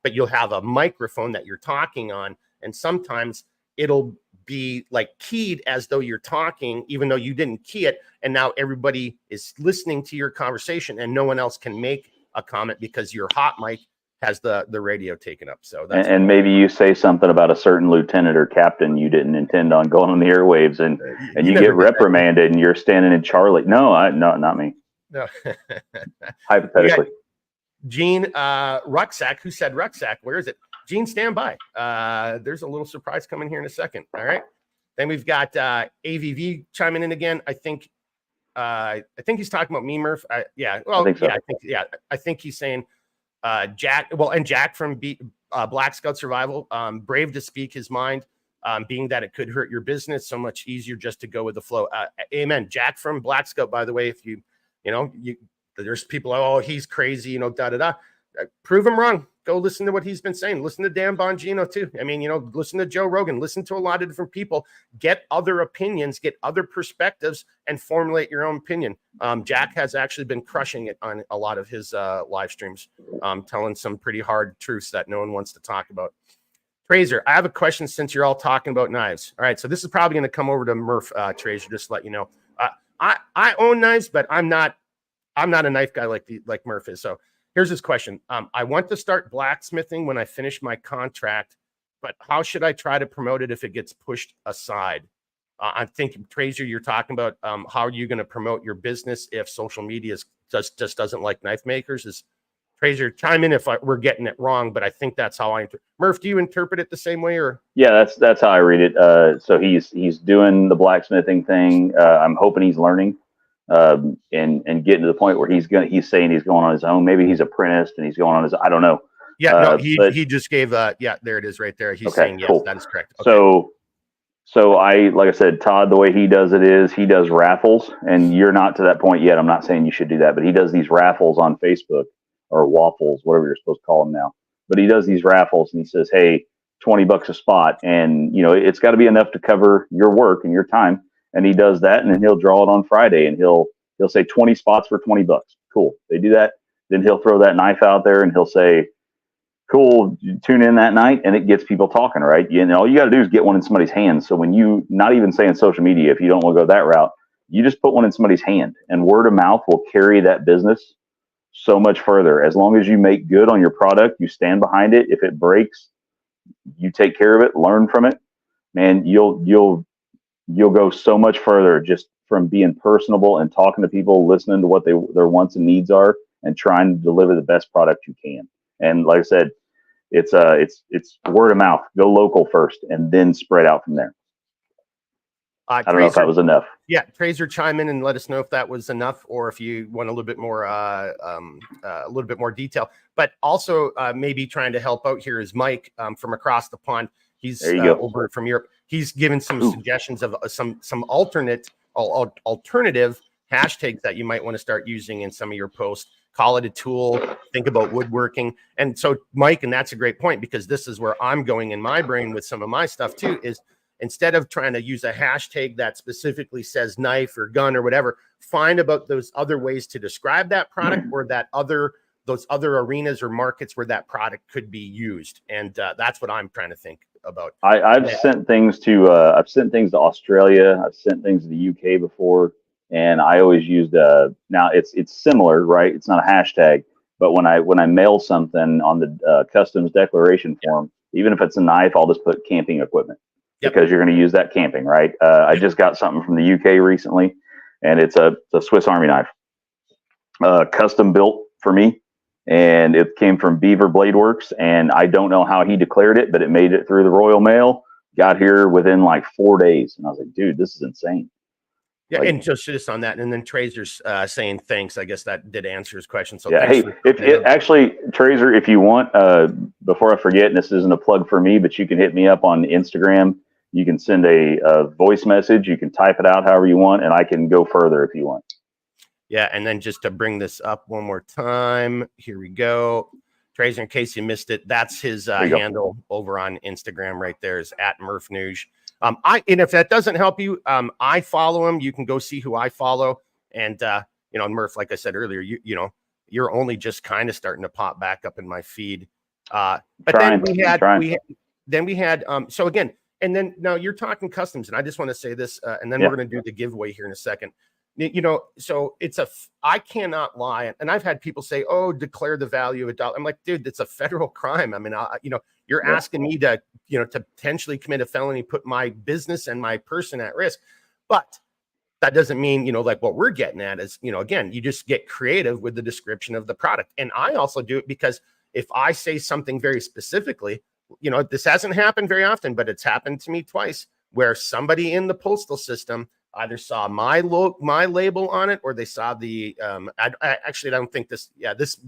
but you'll have a microphone that you're talking on, and sometimes it'll be like keyed as though you're talking, even though you didn't key it, and now everybody is listening to your conversation, and no one else can make a comment because your hot mic has the radio taken up. So that's and maybe you say something about a certain lieutenant or captain you didn't intend on going on the airwaves, and you get reprimanded, and you're standing in Charlie. No, not me. No. Hypothetically. Gene Rucksack, who said Rucksack? Where is it? Gene, stand by. There's a little surprise coming here in a second. All right. Then we've got AVV chiming in again. I think he's talking about me, Murph. I think he's saying Jack. Well, and Jack from Black Scout Survival, brave to speak his mind, being that it could hurt your business. So much easier just to go with the flow. Amen. Jack from Black Scout, by the way, if there's people, oh, he's crazy, prove him wrong. Go listen to what he's been saying. Listen to Dan Bongino too. I mean, listen to Joe Rogan, listen to a lot of different people, get other opinions, get other perspectives, and formulate your own opinion. Jack has actually been crushing it on a lot of his live streams, telling some pretty hard truths that no one wants to talk about. Tracer, I have a question since you're all talking about knives. All right, so this is probably going to come over to Murph, Tracer, just to let you know. I own knives, but I'm not a knife guy like Murph is. So here's his question. I want to start blacksmithing when I finish my contract, but how should I try to promote it if it gets pushed aside? I'm thinking, Tracer, you're talking about how are you going to promote your business if social media just doesn't like knife makers? Is Tracer, chime in if we're getting it wrong, but I think that's how Murph, do you interpret it the same way, or? Yeah, that's how I read it. So he's doing the blacksmithing thing. I'm hoping he's learning. And getting to the point where he's saying he's going on his own. Maybe he's apprenticed and he's going on his, I don't know. Yeah, he just gave there it is right there. He's saying yes, that is correct. Okay. So like I said, Todd, the way he does it is he does raffles, and you're not to that point yet. I'm not saying you should do that, but he does these raffles on Facebook, or waffles, whatever you're supposed to call them now. But he does these raffles and he says, hey, $20 a spot. And it's got to be enough to cover your work and your time. And he does that, and then he'll draw it on Friday, and he'll say 20 spots for $20. Cool. They do that. Then he'll throw that knife out there, and he'll say, cool, tune in that night, and it gets people talking, right? All you got to do is get one in somebody's hand. So when you, not even saying social media, if you don't want to go that route, you just put one in somebody's hand, and word of mouth will carry that business so much further. As long as you make good on your product, you stand behind it. If it breaks, you take care of it, learn from it, man, you'll go so much further just from being personable and talking to people, listening to what their wants and needs are, and trying to deliver the best product you can. And like I said, it's word of mouth. Go local first, and then spread out from there. I don't know if that was enough. Yeah, Tracer, chime in and let us know if that was enough, or if you want a little bit more detail. But also, maybe trying to help out here is Mike from across the pond. He's over from Europe. He's given some suggestions of some alternate alternative hashtags that you might want to start using in some of your posts. Call it a tool. Think about woodworking. And so, Mike, and that's a great point, because this is where I'm going in my brain with some of my stuff too, is instead of trying to use a hashtag that specifically says knife or gun or whatever, find about those other ways to describe that product or those other arenas or markets where that product could be used. And that's what I'm trying to think about. I've sent things to Australia. I've sent things to the UK before, and I always used now it's similar, right? It's not a hashtag, but when I mail something on the customs declaration form, even if it's a knife, I'll just put camping equipment because you're going to use that camping, right? I just got something from the UK recently, and it's a Swiss Army knife, custom built for me. And it came from Beaver Blade Works, and I don't know how he declared it, but it made it through the Royal Mail, got here within like 4 days. And I was like, dude, this is insane. Yeah, and just on that, and then Trazer's saying thanks. I guess that did answer his question. So yeah, hey, actually, Trazer, if you want, before I forget, and this isn't a plug for me, but you can hit me up on Instagram. You can send a voice message. You can type it out however you want, and I can go further if you want. Yeah, and then just to bring this up one more time, here we go. Trazer, in case you missed it, that's his handle over on Instagram right there, is @MurphNuge. And if that doesn't help you, I follow him. You can go see who I follow. And Murph, like I said earlier, you're only just kind of starting to pop back up in my feed. But then we had so again, and then now you're talking customs, and I just want to say this, and then we're going to do the giveaway here in a second. So I cannot lie. And I've had people say, oh, declare the value of $1. I'm like, dude, it's a federal crime. I mean, you're asking me to potentially commit a felony, put my business and my person at risk. But that doesn't mean, like what we're getting at is, again, you just get creative with the description of the product. And I also do it because if I say something very specifically, this hasn't happened very often, but it's happened to me twice, where somebody in the postal system either saw my label on it, or they saw the I actually don't think this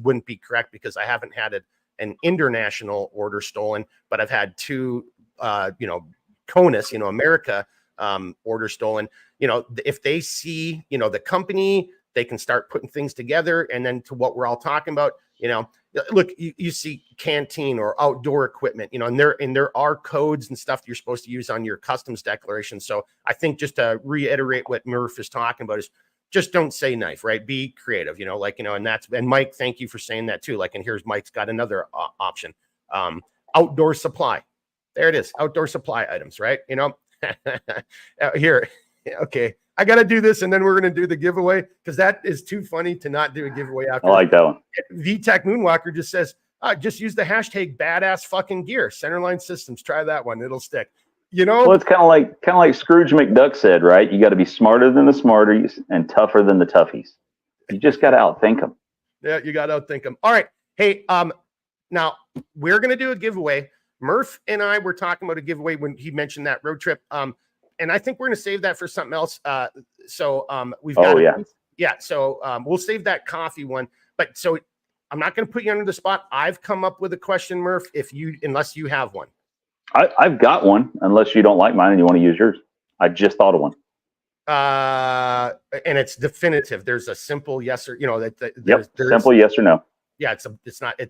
wouldn't be correct, because I haven't had an international order stolen, but I've had two CONUS, America order stolen. If they see the company, they can start putting things together. And then to what we're all talking about, look, you see canteen or outdoor equipment, and there are codes and stuff you're supposed to use on your customs declaration. So I think, just to reiterate what Murph is talking about, is just don't say knife, right? Be creative, and Mike, thank you for saying that too. And here's Mike's got another option. Outdoor supply. There it is. Outdoor supply items, right? Here. Okay. I got to do this, and then we're going to do the giveaway, because that is too funny to not do a giveaway after. I like that one. VTech Moonwalker just says, just use the hashtag badass fucking gear. Centerline Systems. Try that one. It'll stick. Well, it's kind of like Scrooge McDuck said, right? You got to be smarter than the smarties and tougher than the toughies. You just got to outthink them. Yeah, you got to outthink them. All right. Hey, now we're going to do a giveaway. Murph and I were talking about a giveaway when he mentioned that road trip. And I think we're going to save that for something else. So we've got So we'll save that coffee one. But so I'm not going to put you under the spot. I've come up with a question, Murph, unless you have one. I've got one, unless you don't like mine and you want to use yours. I just thought of one. And it's definitive. There's a simple yes or simple yes or no. Yeah, it's not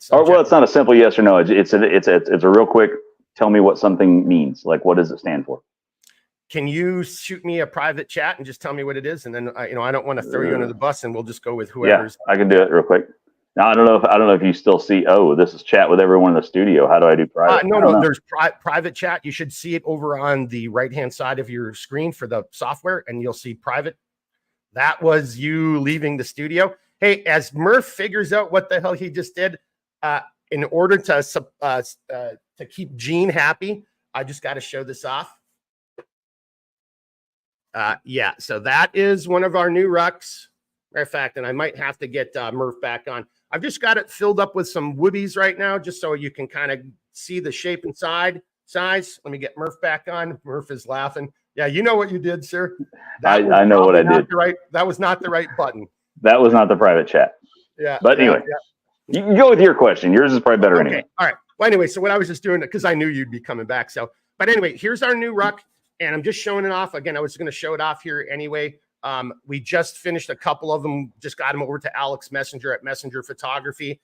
Can you shoot me a private chat and just tell me what it is? And then I don't want to throw you under the bus, and we'll just go with whoever's. Yeah, I can do it real quick. Now, I don't know if you still see. Oh, this is chat with everyone in the studio. How do I do private? No. There's private chat. You should see it over on the right-hand side of your screen for the software, and you'll see private. That was you leaving the studio. Hey, as Murph figures out what the hell he just did, in order to keep Gene happy, I just got to show this off. So that is one of our new rucks. Matter of fact, and I might have to get Murph back on. I've just got it filled up with some woobies right now, just so you can kind of see the shape and size. Let me get Murph back on. Murph is laughing. Yeah, you know what you did, sir. I know what I did. That was not the right button. That was not the private chat. Yeah. But anyway, you can go with your question. Yours is probably better anyway. All right. Well, anyway, so what I was just doing, because I knew you'd be coming back. But anyway, here's our new ruck, and I'm just showing it off. Again, I was going to show it off here anyway. We just finished a couple of them, just got them over to Alex Messenger at Messenger Photography.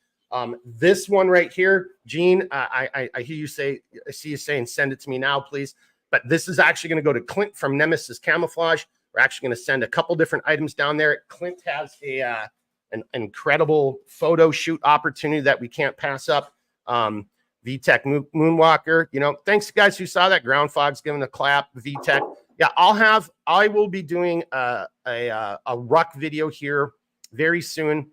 This one right here, Gene, I hear you say, I see you saying, send it to me now, please. But this is actually going to go to Clint from Nemesis Camouflage. We're actually going to send a couple different items down there. Clint has an incredible photo shoot opportunity that we can't pass up. VTech Moonwalker, you know, thanks guys who saw that. Ground Fog's giving a clap. VTech. Yeah, I will be doing a ruck video here very soon.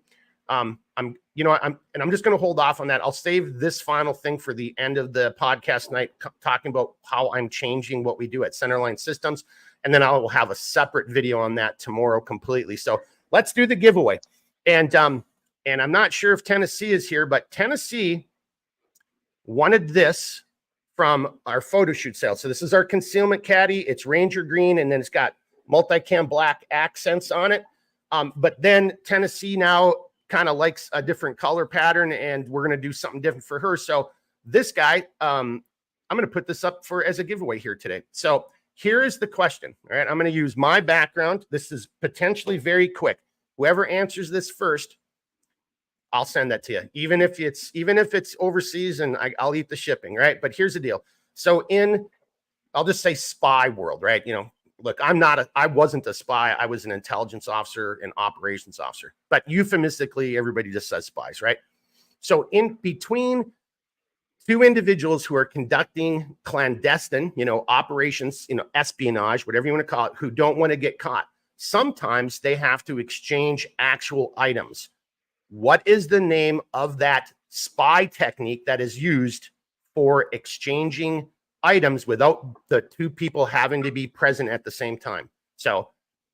I'm just going to hold off on that. I'll save this final thing for the end of the podcast night, talking about how I'm changing what we do at Centerline Systems. And then I will have a separate video on that tomorrow completely. So let's do the giveaway. And I'm not sure if Tennessee is here, but Tennessee wanted this from our photo shoot sale. So this is our concealment caddy. It's Ranger green, and then it's got multicam black accents on it. But then Tennessee now kind of likes a different color pattern, and we're going to do something different for her. So this guy, I'm going to put this up as a giveaway here today. So here is the question. All right, I'm going to use my background. This is potentially very quick. Whoever answers this first, I'll send that to you. Even if it's overseas, and I'll eat the shipping, right? But here's the deal. So I'll just say spy world, right? You know, look, I wasn't a spy. I was an intelligence officer and operations officer. But euphemistically, everybody just says spies, right? So in between two individuals who are conducting clandestine, operations, espionage, whatever you want to call it, who don't want to get caught, sometimes they have to exchange actual items. What is the name of that spy technique that is used for exchanging items without the two people having to be present at the same time? So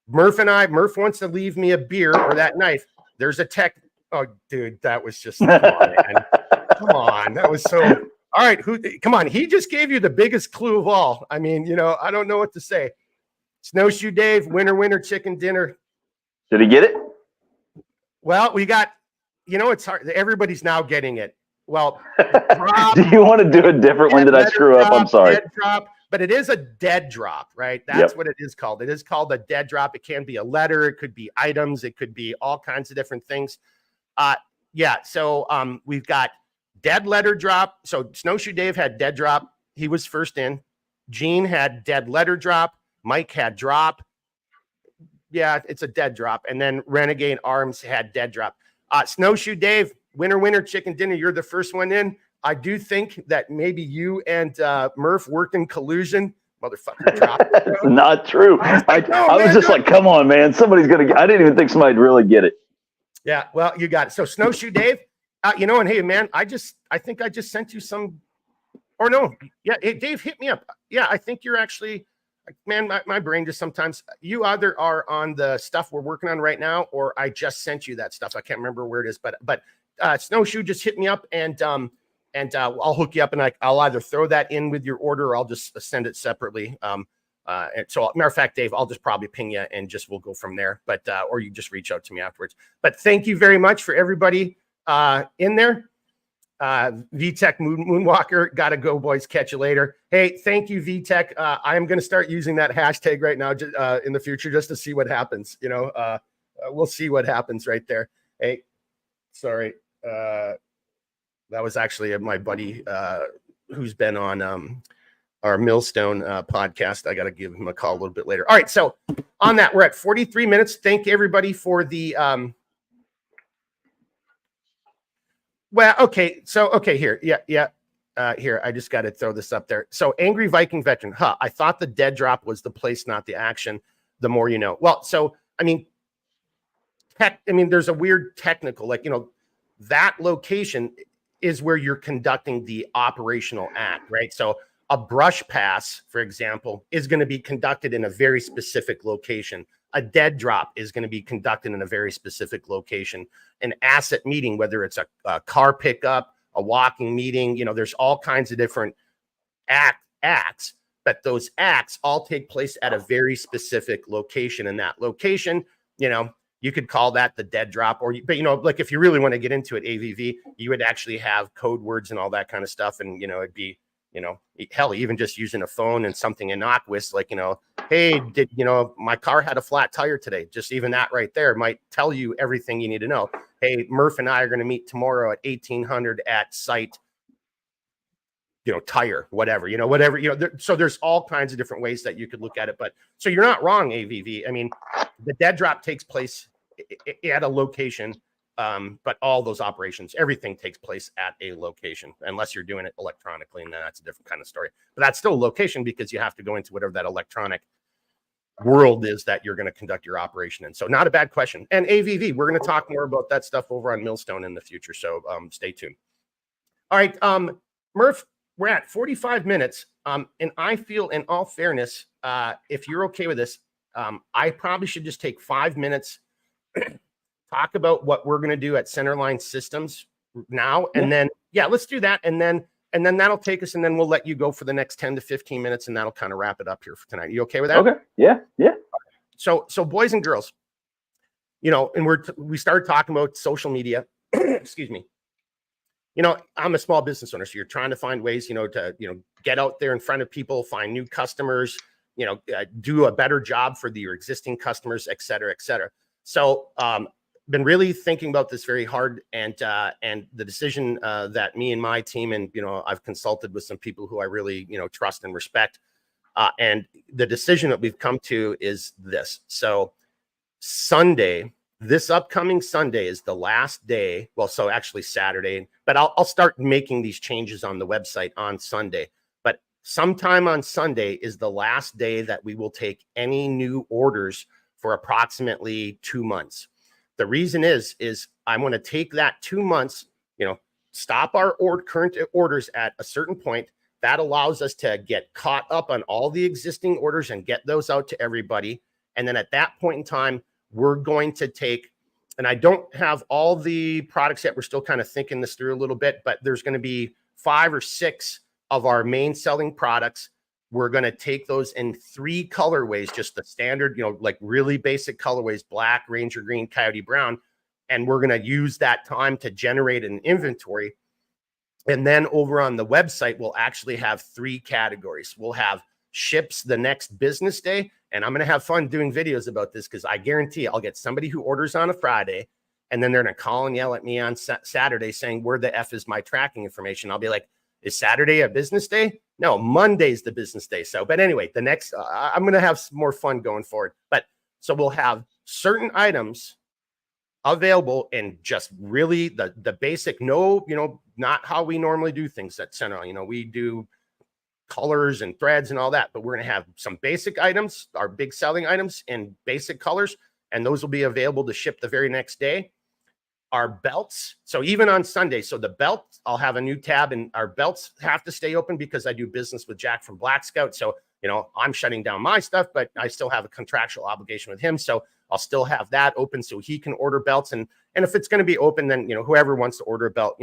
Murph wants to leave me a beer or that knife. There's a tech. Oh, dude, that was just, come on, man. Come on. That was so, all right. Come on. He just gave you the biggest clue of all. I mean, I don't know what to say. Snowshoe Dave, winner, chicken dinner. Did he get it? Well, we got, it's hard. Everybody's now getting it. Well, do you want to do a different one? Did I screw up? I'm sorry. Dead drop, but it is a dead drop, right? That's what it is called. It is called a dead drop. It can be a letter. It could be items. It could be all kinds of different things. So we've got dead letter drop. So Snowshoe Dave had dead drop. He was first in. Gene had dead letter drop. Mike had drop. Yeah, it's a dead drop. And then Renegade Arms had dead drop. Snowshoe Dave, winner, chicken dinner. You're the first one in. I do think that maybe you and Murph worked in collusion. Motherfucker dropped. It's not true. I was just like, come on, man. Somebody's going to get. I didn't even think somebody'd really get it. Yeah, well, you got it. So Snowshoe Dave, and hey, man, I think I just sent you some, or no. Yeah, hey, Dave, hit me up. Yeah, I think you're actually, man, my brain just sometimes, you either are on the stuff we're working on right now, or I just sent you that stuff. I can't remember where it is, but Snowshoe just hit me up, and I'll hook you up, and I'll either throw that in with your order, or I'll just send it separately. And so, matter of fact, Dave, I'll just probably ping you, and we'll go from there. But or you just reach out to me afterwards. But thank you very much for everybody in there. VTech Moonwalker, gotta go, boys. Catch you later. Hey, thank you, VTech. I am going to start using that hashtag right now in the future, just to see what happens. We'll see what happens right there. Hey, sorry. That was actually my buddy who's been on our Millstone podcast. I got to give him a call a little bit later. All right. So on that, we're at 43 minutes. Thank everybody for the, here. Yeah. Here, I just got to throw this up there. So Angry Viking Veteran. I thought the dead drop was the place, not the action. The more you know. Well, so, there's a weird technical, that location is where you're conducting the operational act, right? So a brush pass, for example, is going to be conducted in a very specific location. A dead drop is going to be conducted in a very specific location. An asset meeting, whether it's a car pickup, a walking meeting, there's all kinds of different acts, but those acts all take place at a very specific location. And that location, you could call that the dead drop, but if you really want to get into it, AVV, you would actually have code words and all that kind of stuff. And, it'd be, hell, even just using a phone and something innocuous, Hey, my car had a flat tire today. Just even that right there might tell you everything you need to know. Hey, Murph and I are going to meet tomorrow at 1800 at site, tire, whatever, so there's all kinds of different ways that you could look at it. But so you're not wrong, AVV. I mean, the dead drop takes place at a location, but all those operations, everything takes place at a location, unless you're doing it electronically, and then that's a different kind of story. But that's still a location because you have to go into whatever that electronic world is that you're going to conduct your operation in. So not a bad question. And AVV, we're going to talk more about that stuff over on Millstone in the future. So stay tuned. All right, Murph, we're at 45 minutes. And I feel, in all fairness, if you're okay with this, I probably should just take 5 minutes, talk about what we're going to do at Centerline Systems now. And then, let's do that. And then that'll take us, and then we'll let you go for the next 10 to 15 minutes, and that'll kind of wrap it up here for tonight. You okay with that? Okay. Yeah. So boys and girls, and we started talking about social media. Excuse me. I'm a small business owner, so you're trying to find ways, to, get out there in front of people, find new customers, do a better job for your existing customers, et cetera, et cetera. So, been really thinking about this very hard, and the decision that me and my team, and I've consulted with some people who I really trust and respect, and the decision that we've come to is this. So Sunday, this upcoming Sunday, is the last day. Well, so actually Saturday, but I'll start making these changes on the website on Sunday. But sometime on Sunday is the last day that we will take any new orders for approximately 2 months. The reason is I want to take that 2 months, stop our current orders at a certain point. That allows us to get caught up on all the existing orders and get those out to everybody. And then at that point in time, we're going to take, and I don't have all the products yet. We're still kind of thinking this through a little bit, but there's going to be 5 or 6 of our main selling products. We're going to take those in 3 colorways, just the standard, like really basic colorways: black, ranger green, coyote brown. And we're going to use that time to generate an inventory. And then over on the website, we'll actually have 3 categories. We'll have ships the next business day. And I'm going to have fun doing videos about this, because I guarantee I'll get somebody who orders on a Friday, and then they're going to call and yell at me on Saturday saying, where the F is my tracking information? I'll be like, is Saturday a business day? No, Monday's the business day. So, but anyway, the next, I'm going to have some more fun going forward. But so we'll have certain items available in just really the basic, not how we normally do things at Center. We do colors and threads and all that, but we're going to have some basic items, our big selling items, in basic colors, and those will be available to ship the very next day. Our belts, so even on Sunday, so the belt, I'll have a new tab, and our belts have to stay open because I do business with Jack from Black Scout. So, I'm shutting down my stuff, but I still have a contractual obligation with him. So I'll still have that open so he can order belts. And if it's going to be open, then, whoever wants to order a belt,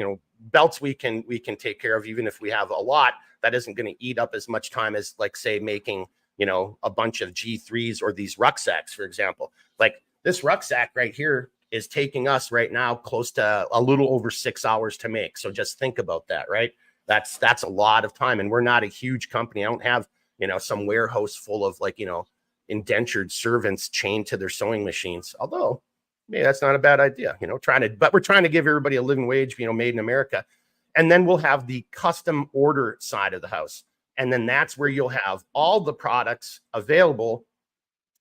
belts we can take care of, even if we have a lot. That isn't going to eat up as much time as, like, say, making, a bunch of G3s or these rucksacks, for example. Like this rucksack right here is taking us right now close to a little over 6 hours to make. So just think about that, right? That's a lot of time. And we're not a huge company. I don't have, some warehouse full of, like, indentured servants chained to their sewing machines. Although, maybe that's not a bad idea, but we're trying to give everybody a living wage, made in America. And then we'll have the custom order side of the house. And then that's where you'll have all the products available,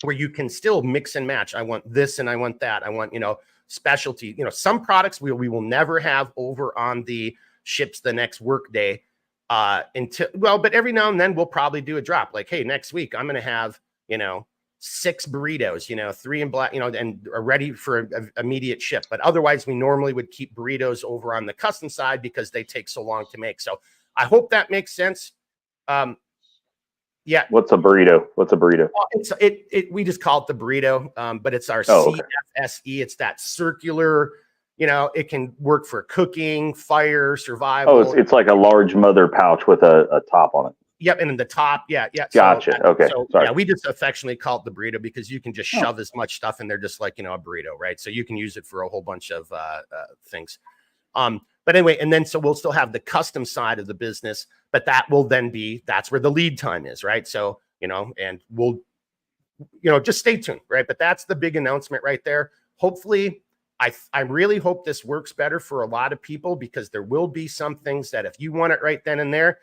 where you can still mix and match. I want this and I want that. I want, specialty, some products we will never have over on the ships the next work day but every now and then we'll probably do a drop. Like, hey, next week I'm going to have, 6 burritos, 3 in black, and are ready for immediate ship. But otherwise, we normally would keep burritos over on the custom side because they take so long to make. So I hope that makes sense. Yeah. What's a burrito? Well, we just call it the burrito, but it's our CFSE. It's that circular, it can work for cooking, fire, survival. Oh, it's like a large mother pouch with a top on it. Yep, and in the top, yeah. Gotcha. Okay, sorry. Yeah, we just affectionately call it the burrito because you can just shove as much stuff in there, just like, a burrito, right? So you can use it for a whole bunch of things. But anyway, and then so we'll still have the custom side of the business, but that will then that's where the lead time is, right? So, and we'll just stay tuned, right? But that's the big announcement right there. Hopefully, I really hope this works better for a lot of people, because there will be some things that if you want it right then and there,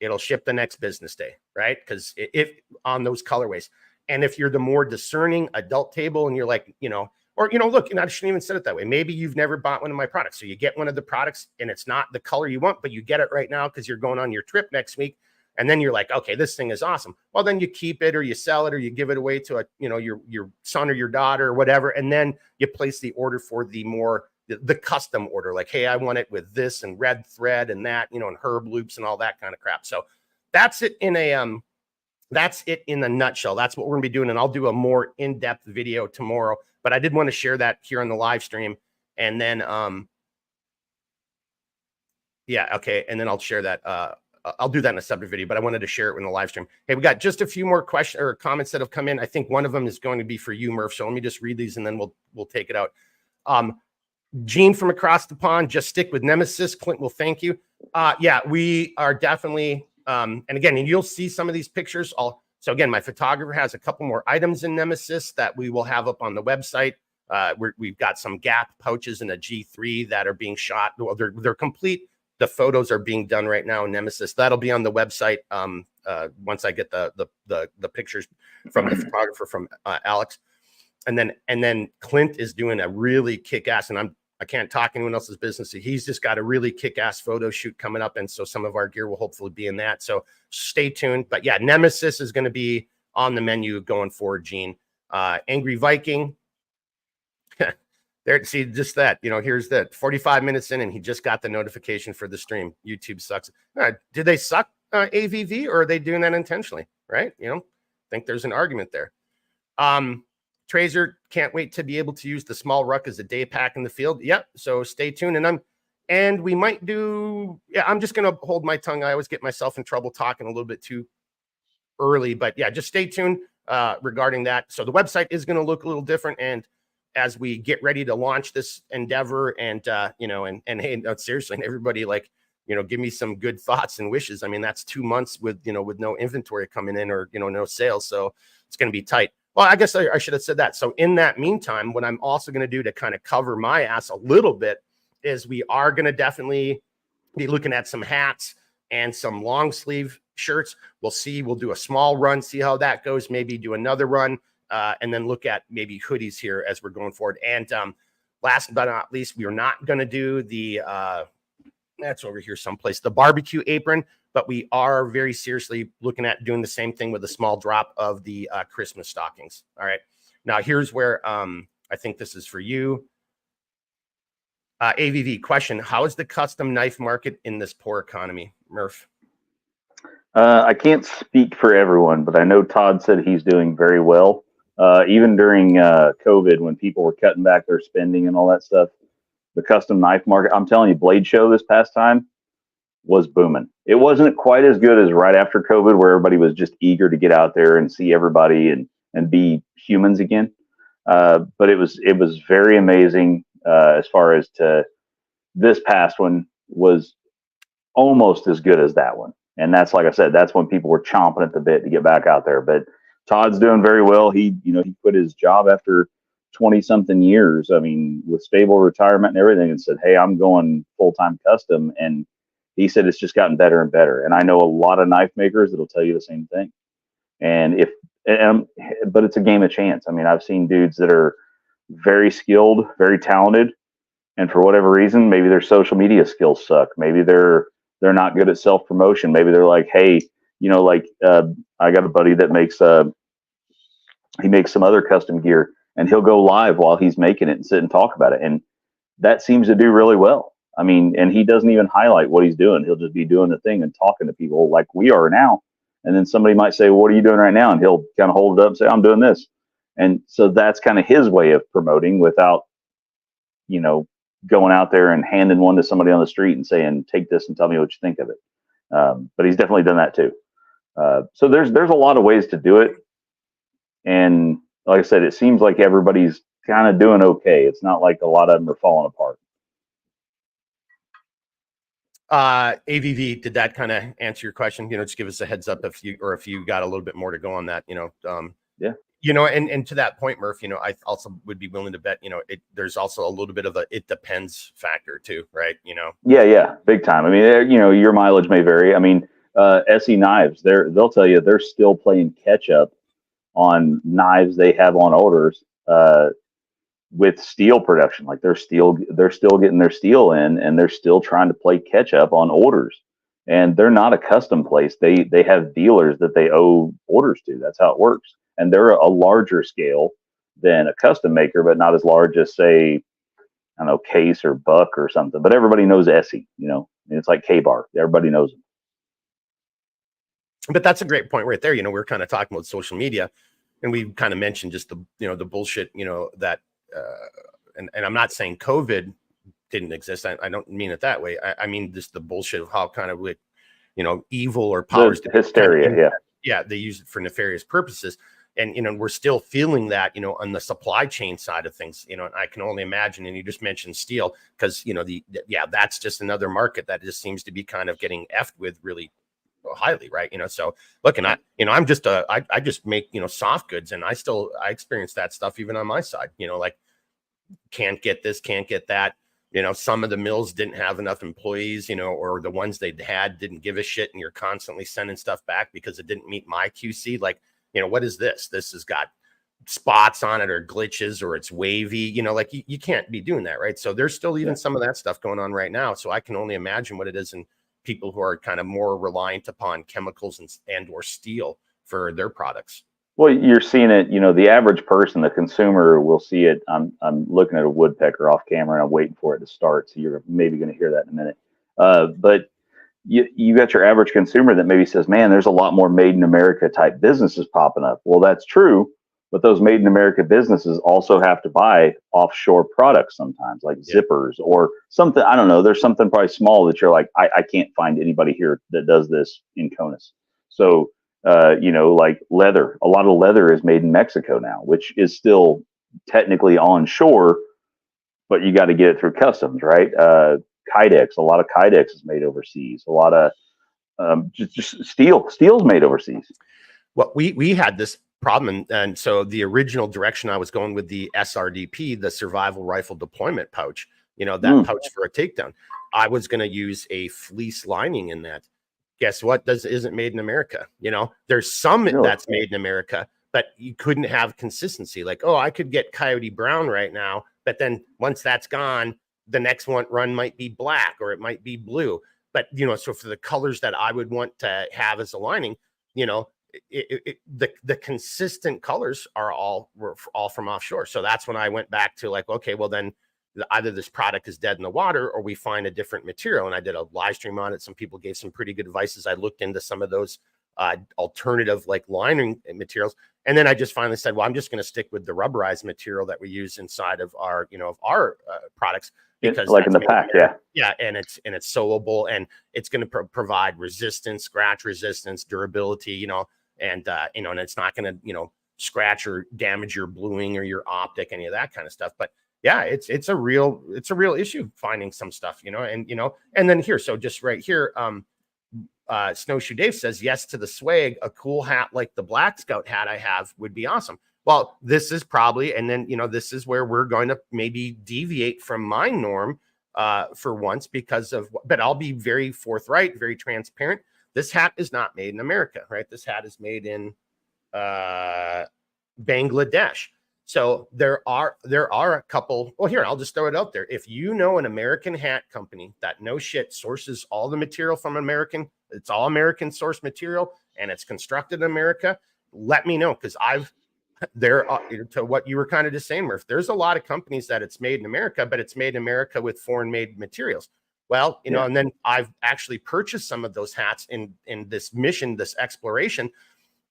it'll ship the next business day, right? Because if on those colorways, and if you're the more discerning adult table and you're like, look, I shouldn't even said it that way. Maybe you've never bought one of my products. So you get one of the products and it's not the color you want, but you get it right now because you're going on your trip next week. And then you're like, okay, this thing is awesome. Well, then you keep it or you sell it or you give it away to your son or your daughter or whatever. And then you place the order for the custom order. Like, hey, I want it with this and red thread and that, and herb loops and all that kind of crap. So that's it in a nutshell. That's what we're gonna be doing. And I'll do a more in-depth video tomorrow, but I did want to share that here on the live stream. And then, yeah. Okay. And then I'll share that, I'll do that in a separate video, but I wanted to share it in the live stream. Hey, we got just a few more questions or comments that have come in. I think one of them is going to be for you, Murph. So let me just read these and then we'll take it out. Gene from across the pond, just stick with Nemesis. Clint will thank you. Yeah, we are definitely, and again, and you'll see some of these pictures. So again, my photographer has a couple more items in Nemesis that we will have up on the website. We've got some Gap pouches and a G3 that are being shot. Well, they're complete. The photos are being done right now in Nemesis. That'll be on the website once I get the pictures from the photographer, from Alex. And then Clint is doing a really kick-ass, and I can't talk anyone else's business. He's just got a really kick-ass photo shoot coming up, and so some of our gear will hopefully be in that. So stay tuned. But yeah, Nemesis is going to be on the menu going forward, Gene. Angry Viking. There, see, just that, here's that 45 minutes in and he just got the notification for the stream. YouTube sucks. Did they suck AVV, or are they doing that intentionally? Right? Think there's an argument there. Trazer, can't wait to be able to use the small ruck as a day pack in the field. Yep. So stay tuned. And we might do, yeah, I'm just going to hold my tongue. I always get myself in trouble talking a little bit too early, but yeah, just stay tuned regarding that. So the website is going to look a little different. And as we get ready to launch this endeavor and, hey, no, seriously, and everybody, give me some good thoughts and wishes. I mean, that's 2 months with no inventory coming in or, no sales. So it's going to be tight. Well, I guess I should have said that. So in that meantime, what I'm also going to do to kind of cover my ass a little bit is we are going to definitely be looking at some hats and some long sleeve shirts. We'll see. We'll do a small run, see how that goes, maybe do another run. And then look at maybe hoodies here as we're going forward. And last but not least, we are not going to do the, that's over here someplace, the barbecue apron, but we are very seriously looking at doing the same thing with a small drop of the Christmas stockings. All right. Now, here's where I think this is for you. AVV question, how is the custom knife market in this poor economy, Murph? I can't speak for everyone, but I know Todd said he's doing very well. Even during COVID, when people were cutting back their spending and all that stuff, the custom knife market, I'm telling you, Blade Show this past time was booming. It wasn't quite as good as right after COVID, where everybody was just eager to get out there and see everybody and be humans again. But it was very amazing as far as to this past one was almost as good as that one. And that's, like I said, that's when people were chomping at the bit to get back out there. But Todd's doing very well. He quit his job after 20 something years. I mean, with stable retirement and everything, and said, hey, I'm going full-time custom. And he said it's just gotten better and better. And I know a lot of knife makers that'll tell you the same thing. But it's a game of chance. I mean, I've seen dudes that are very skilled, very talented, and for whatever reason, maybe their social media skills suck. Maybe they're not good at self-promotion. Maybe they're like, hey, I got a buddy that makes he makes some other custom gear, and he'll go live while he's making it and sit and talk about it. And that seems to do really well. I mean, and he doesn't even highlight what he's doing. He'll just be doing the thing and talking to people like we are now. And then somebody might say, well, what are you doing right now? And he'll kind of hold it up and say, I'm doing this. And so that's kind of his way of promoting without, going out there and handing one to somebody on the street and saying, take this and tell me what you think of it. But he's definitely done that too. So there's a lot of ways to do it. And like I said, it seems like everybody's kind of doing okay. It's not like a lot of them are falling apart. AVV, did that kind of answer your question? Just give us a heads up if you got a little bit more to go on that. You know, and to that point, Murph, you know, I also would be willing to bet, you know, there's also a little bit of a it depends factor too, right? You know. Yeah, big time. I mean, you know, your mileage may vary. I mean, SE Knives, they'll tell you they're still playing catch up on knives they have on orders with steel production. Like they're still getting their steel in, and they're still trying to play catch up on orders. And they're not a custom place. They have dealers that they owe orders to. That's how it works. And they're a larger scale than a custom maker, but not as large as, say, I don't know, Case or Buck or something. But everybody knows Essie. You know, it's like K-Bar. Everybody knows them. But that's a great point right there. You know, we're kind of talking about social media, and we kind of mentioned just the, you know, the bullshit, you know, that and I'm not saying COVID didn't exist. I don't mean it that way. I mean just the bullshit of how kind of like, you know, evil or powers The hysteria, kind of, yeah, they use it for nefarious purposes. And, you know, we're still feeling that, you know, on the supply chain side of things, you know, and I can only imagine, and you just mentioned steel, because, you know, that's just another market that just seems to be kind of getting effed with really highly, right? You know, so look, and I just make, you know, soft goods, and I experience that stuff even on my side, you know, like can't get this, can't get that. You know, some of the mills didn't have enough employees, you know, or the ones they had didn't give a shit, and you're constantly sending stuff back because it didn't meet my QC. Like, you know, what is this? This has got spots on it or glitches or it's wavy, you know, like you can't be doing that, right? So there's still even some of that stuff going on right now. So I can only imagine what it is in people who are kind of more reliant upon chemicals and or steel for their products. Well, you're seeing it, you know, the average person, the consumer will see it. I'm looking at a woodpecker off camera and I'm waiting for it to start. So you're maybe going to hear that in a minute. But you got your average consumer that maybe says, man, there's a lot more made in America type businesses popping up. Well, that's true. But those made in America businesses also have to buy offshore products sometimes, like zippers or something. I don't know. There's something probably small that you're like, I can't find anybody here that does this in CONUS. So, you know, like leather. A lot of leather is made in Mexico now, which is still technically onshore, but you got to get it through customs, right? Kydex. A lot of Kydex is made overseas. A lot of just steel. Steel's made overseas. Well, we had this problem, and so the original direction I was going with the SRDP, the survival rifle deployment pouch, you know, that pouch for a takedown, I was going to use a fleece lining in that. Guess what? Isn't made in America. You know, there's some that's made in America, but you couldn't have consistency. Like, oh, I could get Coyote Brown right now, but then once that's gone, the next run might be black or it might be blue. But, you know, so for the colors that I would want to have as a lining, you know, the consistent colors were all from offshore. So that's when I went back to like, okay, well then either this product is dead in the water or we find a different material. And I did a live stream on it. Some people gave some pretty good advice as I looked into some of those alternative like lining materials. And then I just finally said, well, I'm just going to stick with the rubberized material that we use inside of our, you know, of our products, because like in the pack, and it's sewable, and it's going to provide resistance, scratch resistance, durability, you know, and you know, and it's not going to, you know, scratch or damage your bluing or your optic, any of that kind of stuff. But yeah, it's a real issue finding some stuff, you know, and you know, and then here, so just right here, Snowshoe Dave says yes to the swag. A cool hat like the Black Scout hat I have would be awesome. Well, this is probably, and then, you know, this is where we're going to maybe deviate from my norm for once, because of, but I'll be very forthright, very transparent. This hat is not made in America, right? This hat is made in Bangladesh. So there are a couple. Well, here, I'll just throw it out there. If you know an American hat company that no shit sources all the material from American, it's all American source material and it's constructed in America, let me know, because to what you were kind of just saying, Murph, there's a lot of companies that it's made in America, but it's made in America with foreign made materials. Well, you know, and then I've actually purchased some of those hats in this mission, this exploration,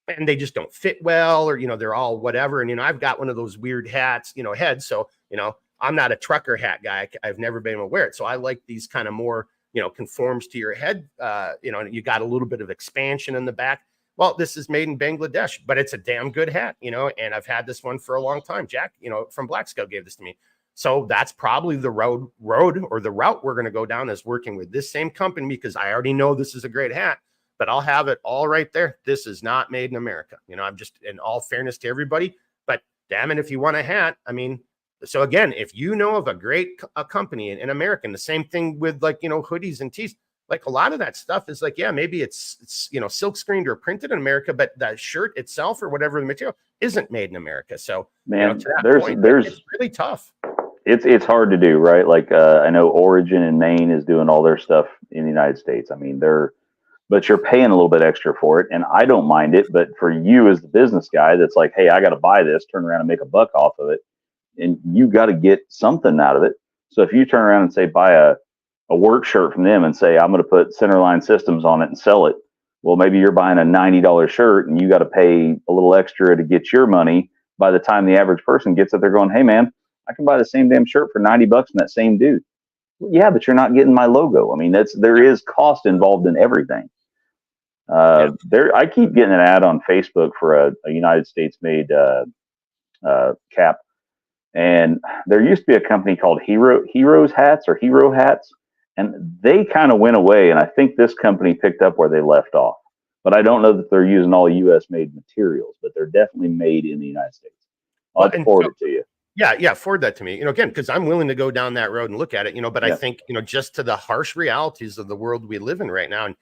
and they just don't fit well, or, you know, they're all whatever. And, you know, I've got one of those weird hats, you know, heads. So, you know, I'm not a trucker hat guy. I've never been able to wear it. So I like these kind of more, you know, conforms to your head, you know, and you got a little bit of expansion in the back. Well, this is made in Bangladesh, but it's a damn good hat, you know, and I've had this one for a long time. Jack, you know, from Black Scout gave this to me. So that's probably the road or the route we're going to go down, is working with this same company, because I already know this is a great hat. but I'll have it all right there. This is not made in America. I'm just, in all fairness to everybody, but damn it, if you want a hat, I mean, so again, if you know of a great company in America, and the same thing with like, hoodies and tees, like a lot of that stuff is like, yeah, maybe it's silk screened or printed in America, but that shirt itself or whatever the material isn't made in America. So, man, to that point, it's really tough. It's hard to do, right? Like I know Origin in Maine is doing all their stuff in the United States. I mean, but you're paying a little bit extra for it, and I don't mind it. But for you as the business guy, that's like, hey, I got to buy this, turn around and make a buck off of it, and you got to get something out of it. So if you turn around and say buy a work shirt from them and say I'm going to put Centerline Systems on it and sell it, well, maybe you're buying a $90 shirt and you got to pay a little extra to get your money. By the time the average person gets it, they're going, hey man, I can buy the same damn shirt for $90 from that same dude. Well, yeah, but you're not getting my logo. I mean, there is cost involved in everything. I keep getting an ad on Facebook for a United States made cap, and there used to be a company called Heroes Hats or Hero Hats, and they kind of went away. And I think this company picked up where they left off. But I don't know that they're using all U.S. made materials, but they're definitely made in the United States. I'll forward it to you. Yeah, forward that to me. Again, because I'm willing to go down that road and look at it. But I think just to the harsh realities of the world we live in right now, and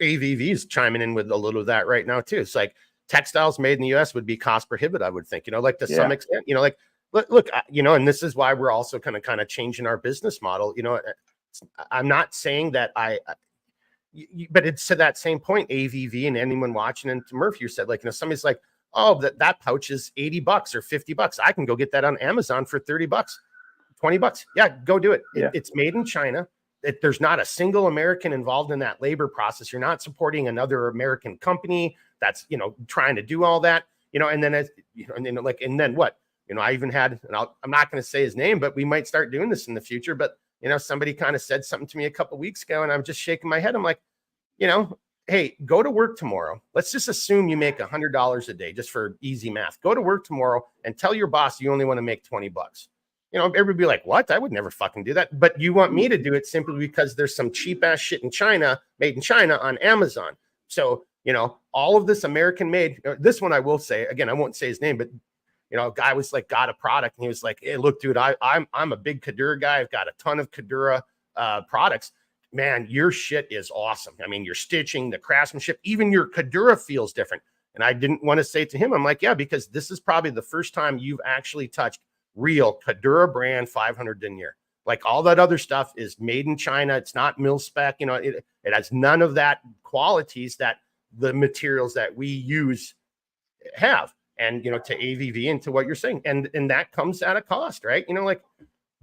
AVV is chiming in with a little of that right now too. It's like textiles made in the U.S. would be cost prohibitive, I would think. Like to some extent. Like look, and this is why we're also kind of changing our business model. I'm not saying that but it's to that same point, AVV and anyone watching, and to Murphy, you said, like, somebody's like, oh, that pouch is $80 or $50. I can go get that on Amazon for $30, $20. Yeah, go do it. It's made in China. There's not a single American involved in that labor process. You're not supporting another American company that's, trying to do all that, and then, and then what? I even had, and I'm not going to say his name, but we might start doing this in the future, but somebody kind of said something to me a couple of weeks ago, and I'm just shaking my head. I'm like, hey, go to work tomorrow. Let's just assume you make $100 a day, just for easy math. Go to work tomorrow and tell your boss you only want to make $20. Everybody be like, what? I would never fucking do that. But you want me to do it simply because there's some cheap ass shit in China, made in China on Amazon. So, all of this American made, this one I will say, again, I won't say his name, but a guy was like, got a product, and he was like, hey, look, dude, I'm a big Kadura guy. I've got a ton of Kadura products. Man, your shit is awesome. I mean, your stitching, the craftsmanship, even your Kadura feels different. And I didn't want to say to him, I'm like, yeah, because this is probably the first time you've actually touched real Kadura brand 500 denier. Like all that other stuff is made in China. It's not mil spec. It has none of that qualities that the materials that we use have. And, to AVV and to what you're saying. And that comes at a cost, right?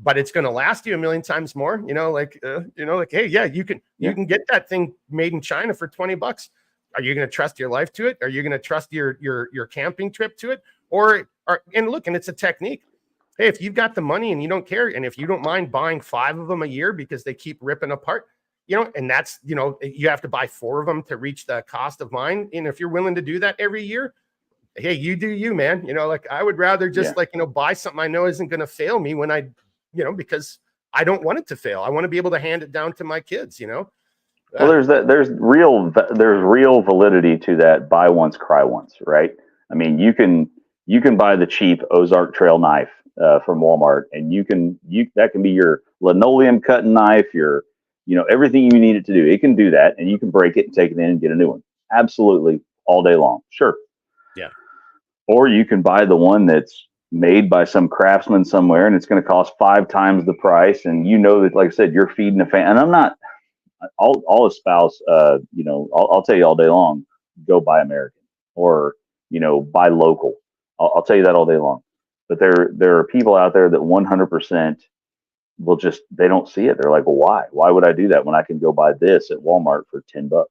But it's going to last you a million times more, hey, yeah, you can get that thing made in China for $20. Are you going to trust your life to it? Are you going to trust your camping trip to it? And it's a technique. Hey, if you've got the money and you don't care, and if you don't mind buying 5 of them a year because they keep ripping apart, and that's, you have to buy 4 of them to reach the cost of mine. And if you're willing to do that every year, hey, you do you, man. I would rather just buy something I know isn't going to fail me when I, because I don't want it to fail. I want to be able to hand it down to my kids, Well, there's real validity to that. Buy once, cry once, right? I mean, you can buy the cheap Ozark Trail knife from Walmart, and that can be your linoleum cutting knife, your, everything you need it to do. It can do that, and you can break it and take it in and get a new one. Absolutely, all day long. Sure. Yeah. Or you can buy the one that's made by some craftsman somewhere, and it's going to cost 5 times the price. And that, like I said, you're feeding a fan. And I'll espouse, I'll tell you all day long, go buy American, or, buy local. I'll tell you that all day long. But there are people out there that 100% will they don't see it. They're like, well, why? Why would I do that when I can go buy this at Walmart for $10?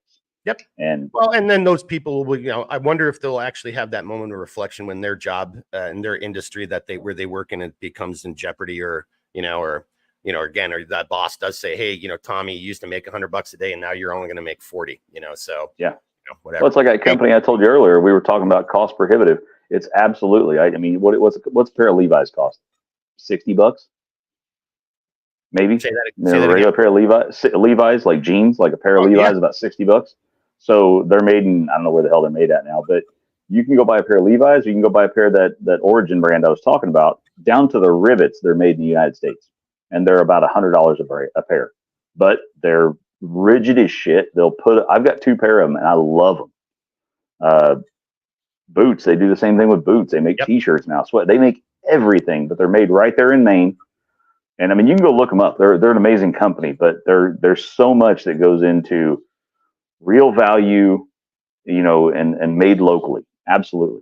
Yep. And then those people will, I wonder if they'll actually have that moment of reflection when their job in their industry where they work in, it becomes in jeopardy, or that boss does say, hey, Tommy, you used to make $100 a day and now you're only going to make 40, so yeah, whatever. Well, it's like that company I told you earlier, we were talking about cost prohibitive. It's absolutely, I mean, what's a pair of Levi's cost? $60? Maybe. Say that a regular pair of Levi's, like jeans, like a pair of Levi's, about $60. So they're made in, I don't know where the hell they're made at now, but you can go buy a pair of Levi's, or you can go buy a pair of that Origin brand I was talking about, down to the rivets. They're made in the United States, and they're about $100 a pair, but they're rigid as shit. I've got 2 pair of them, and I love them. Boots, they do the same thing with boots. They make T-shirts now, they make everything, but they're made right there in Maine. And I mean, you can go look them up. They're an amazing company, but there's so much that goes into real value, and made locally. Absolutely.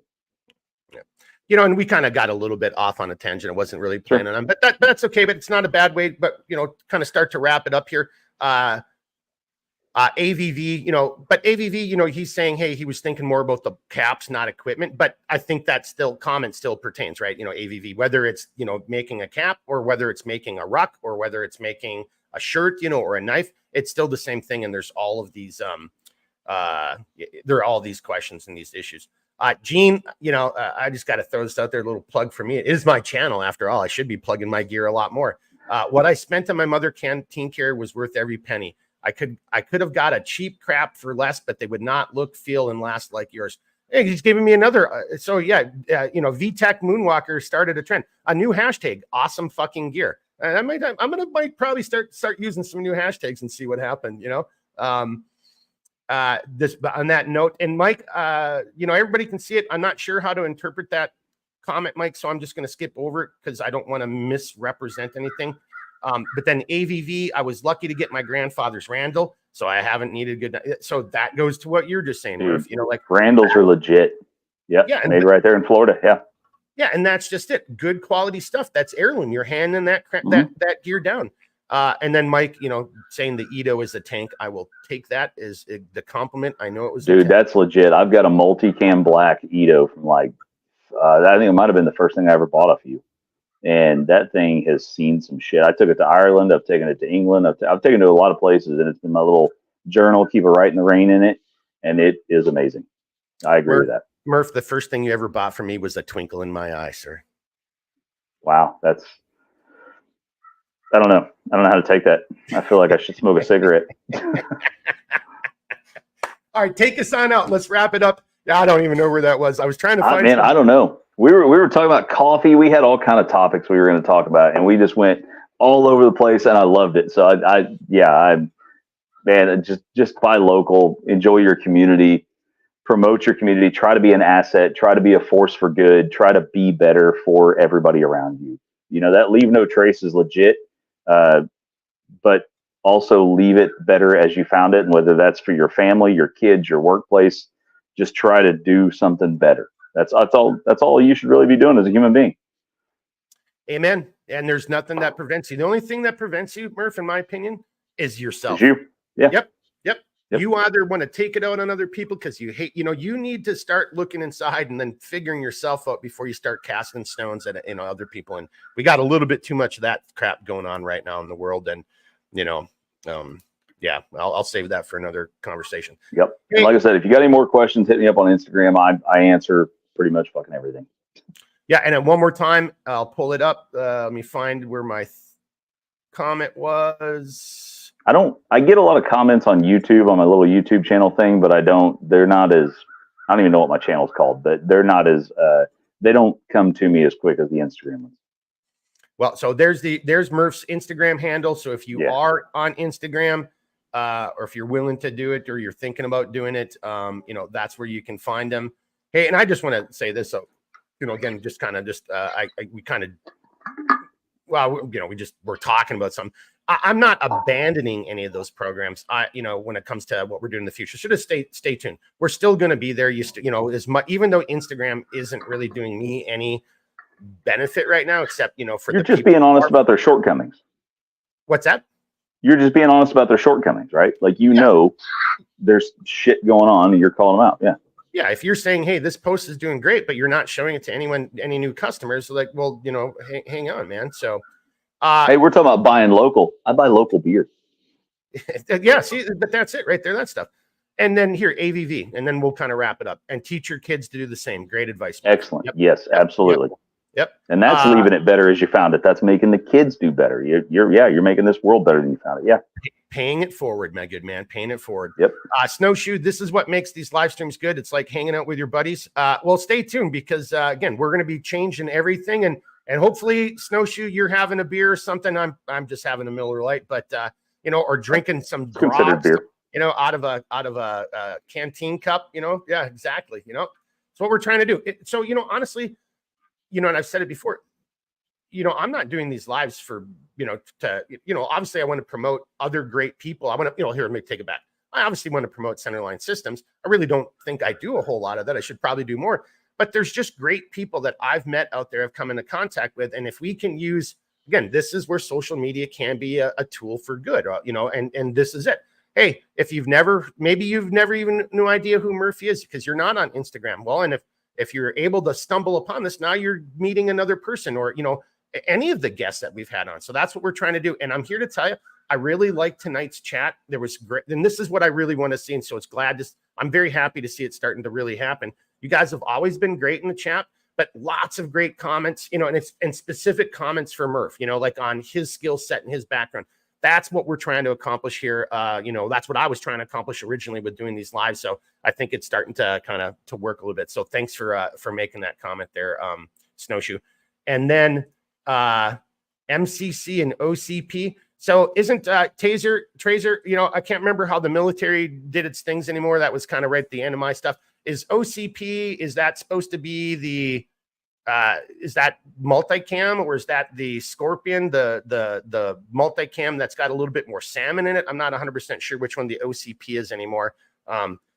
Yeah. And we kind of got a little bit off on a tangent. I wasn't really planning on, but that's okay. But it's not a bad way. But kind of start to wrap it up here. AVV, but AVV, he's saying, hey, he was thinking more about the caps, not equipment. But I think that comment still pertains, right? AVV, whether it's, making a cap, or whether it's making a ruck, or whether it's making a shirt, or a knife, it's still the same thing. And there's all of these, there are all these questions and these issues. Gene, I just got to throw this out there, a little plug for me. It is my channel after all. I should be plugging my gear a lot more. What I spent on my mother canteen carrier was worth every penny. I could have got a cheap crap for less, but they would not look, feel, and last like yours. Hey, he's giving me another. VTech Moonwalker started a trend, a new hashtag, awesome fucking gear. And I'm gonna probably start using some new hashtags and see what happened. This on that note, and Mike, everybody can see it. I'm not sure how to interpret that comment, Mike, so I'm just going to skip over it because I don't want to misrepresent anything. But then AVV, I was lucky to get my grandfather's Randall, so I haven't needed good. So that goes to what you're just saying, Murph. Randalls are legit. Yep, yeah, made right there in Florida. Yeah. Yeah, and that's just it. Good quality stuff. That's heirloom. You're handing that gear down. And then Mike, saying the Edo is a tank. I will take that as the compliment. I know it was. Dude, that's legit. I've got a multicam black Edo from I think it might have been the first thing I ever bought off you. And that thing has seen some shit. I took it to Ireland. I've taken it to England. I've taken it to a lot of places, and it's been my little journal. Keep it right in the rain in it, and it is amazing. I agree with that. Murph, the first thing you ever bought for me was a twinkle in my eye, sir. Wow, I don't know. I don't know how to take that. I feel like I should smoke a cigarette. All right, take us on out. Let's wrap it up. I don't even know where that was. I was trying to find. Man, I don't know. We were talking about coffee. We had all kind of topics we were going to talk about, and we just went all over the place, and I loved it. So just buy local, enjoy your community, promote your community, try to be an asset, try to be a force for good, try to be better for everybody around you. That leave no trace is legit, but also leave it better as you found it. And whether that's for your family, your kids, your workplace, just try to do something better. That's all you should really be doing as a human being. Amen. And there's nothing that prevents you. The only thing that prevents you, Murph, in my opinion, is yourself. Is you. Yeah. Yep. You either want to take it out on other people because you hate, you need to start looking inside and then figuring yourself out before you start casting stones at other people. And we got a little bit too much of that crap going on right now in the world. And, I'll save that for another conversation. Yep. Hey, like I said, if you got any more questions, hit me up on Instagram. I answer pretty much fucking everything. Yeah. And then one more time, I'll pull it up. Let me find where my comment was. I get a lot of comments on YouTube, on my little YouTube channel thing, but I don't even know what my channel's called, but they're not as, they don't come to me as quick as the Instagram ones. Well, so there's Murph's Instagram handle. So if you are on Instagram, or if you're willing to do it, or you're thinking about doing it, that's where you can find them. Hey, and I just want to say this. So, again, we're talking about something. I'm not abandoning any of those programs. When it comes to what we're doing in the future, so just stay tuned. We're still going to be there. As much, even though Instagram isn't really doing me any benefit right now, except for you're just being honest about their shortcomings. What's that? You're just being honest about their shortcomings, right? Like there's shit going on, and you're calling them out. Yeah. Yeah, if you're saying, hey, this post is doing great, but you're not showing it to anyone, any new customers, like, well, hang on, man. So, hey, we're talking about buying local. I buy local beer. Yeah, see, but that's it right there, that stuff. And then here, AVV, and then we'll kind of wrap it up. And teach your kids to do the same. Great advice. Excellent. Yep. Yes, absolutely. Yep. And that's leaving it better as you found it. That's making the kids do better. You're making this world better than you found it. Yeah. paying it forward, my good man, paying it forward. Yep. Snowshoe, this is what makes these live streams good. It's like hanging out with your buddies. Well, stay tuned because again, we're going to be changing everything, and hopefully, Snowshoe, you're having a beer or something. I'm just having a Miller Lite, but you know, or drinking some grog, beer, you know, out of a canteen cup. You know, yeah, exactly. You know, it's what we're trying to do. So you know, honestly, you know, and I've said it before. You know, I'm not doing these lives for, you know, obviously I want to promote other great people. I want to, you know, here, let me take it back. I obviously want to promote Centerline Systems. I really don't think I do a whole lot of that. I should probably do more, but there's just great people that I've met out there, have come into contact with. And if we can use, again, this is where social media can be a tool for good, you know, and this is it. Hey, if maybe you've never even no idea who Murphy is because you're not on Instagram. Well, and if you're able to stumble upon this, now you're meeting another person, or, you know, any of the guests that we've had on. So that's what we're trying to do. And I'm here to tell you, I really like tonight's chat. There was great. And this is what I really want to see. And so I'm very happy to see it starting to really happen. You guys have always been great in the chat, but lots of great comments, you know, and specific comments for Murph, you know, like on his skill set and his background. That's what we're trying to accomplish here. You know, that's what I was trying to accomplish originally with doing these lives. So I think it's starting to kind of to work a little bit. So thanks for making that comment there, Snowshoe. And then MCC and OCP. So isn't Tracer, you know, I can't remember how the military did its things anymore. That was kind of right at the end of my stuff. Is OCP, is that supposed to be the, is that multicam, or is that the Scorpion, the multicam that's got a little bit more salmon in it? I'm not 100% sure which one the OCP is anymore.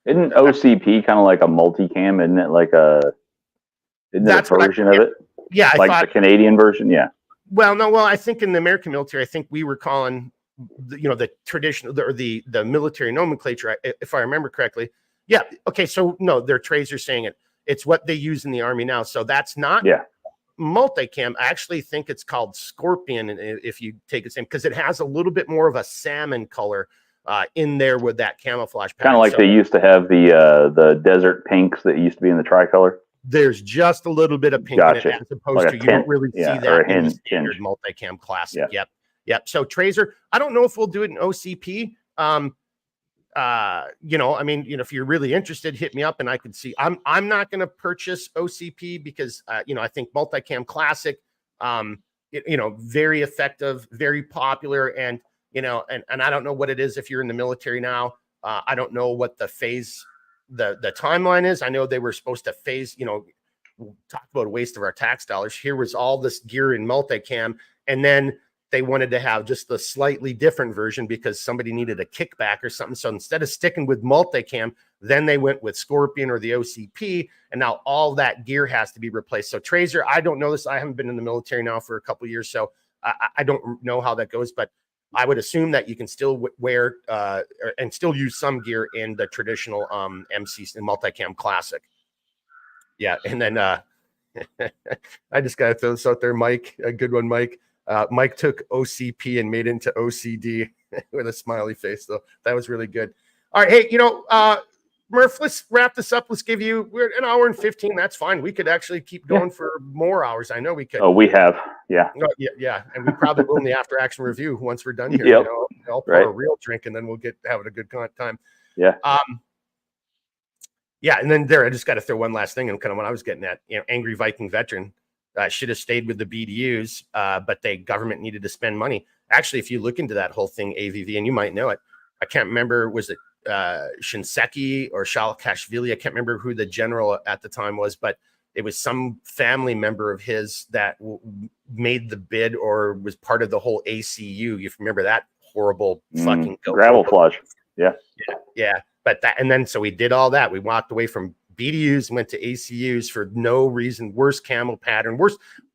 Isn't OCP kind of like a multicam? Isn't it like isn't it a version of it? Yeah, like the Canadian version. Yeah. Well, no. Well, I think in the American military, I think we were calling, you know, the traditional or the military nomenclature, if I remember correctly. Yeah. Okay. So no, they're Tracer saying it. It's what they use in the Army now. So that's not multicam. I actually think it's called Scorpion, if you take it same, because it has a little bit more of a salmon color in there with that camouflage pattern. Kind of like they used to have the desert pinks that used to be in the tricolor. There's just a little bit of pink in it, as opposed to you don't really see that in the standard multicam classic. Yep. So Tracer, I don't know if we'll do it in OCP. You know, I mean, you know, if you're really interested, hit me up and I can see. I'm not going to purchase OCP because you know, I think multicam classic, you know, very effective, very popular, and you know, and I don't know what it is if you're in the military now. I don't know what the phase. The timeline is. I know they were supposed to phase, you know, talk about a waste of our tax dollars. Here was all this gear in multicam, and then they wanted to have just the slightly different version because somebody needed a kickback or something. So instead of sticking with multicam, then they went with Scorpion or the OCP, and now all that gear has to be replaced. So Tracer, I don't know this. I haven't been in the military now for a couple of years, so I don't know how that goes, but I would assume that you can still wear and still use some gear in the traditional MC and multicam classic. Yeah, and then I just got to throw this out there, Mike. A good one, Mike. Mike took OCP and made it into OCD with a smiley face, though. That was really good. All right, hey, you know, Murph, let's wrap this up. We're an hour and 15. That's fine. We could actually keep going for more hours. I know we could. Oh, we have. Yeah. No, yeah. And we probably will in the after action review once we're done here. Yep. You know, I'll pour a real drink and then we'll get having a good time. Yeah. Yeah. And then there, I just got to throw one last thing. And kind of what I was getting at, you know, angry Viking veteran should have stayed with the BDUs, but the government needed to spend money. Actually, if you look into that whole thing, AVV, and you might know it, I can't remember, was it Shinseki or Shalkashvili? I can't remember who the general at the time was, but it was some family member of his that made the bid or was part of the whole ACU. You remember that horrible fucking gravel flush. Yeah. But so we did all that. We walked away from BDUs and went to ACUs for no reason. Worst camo pattern,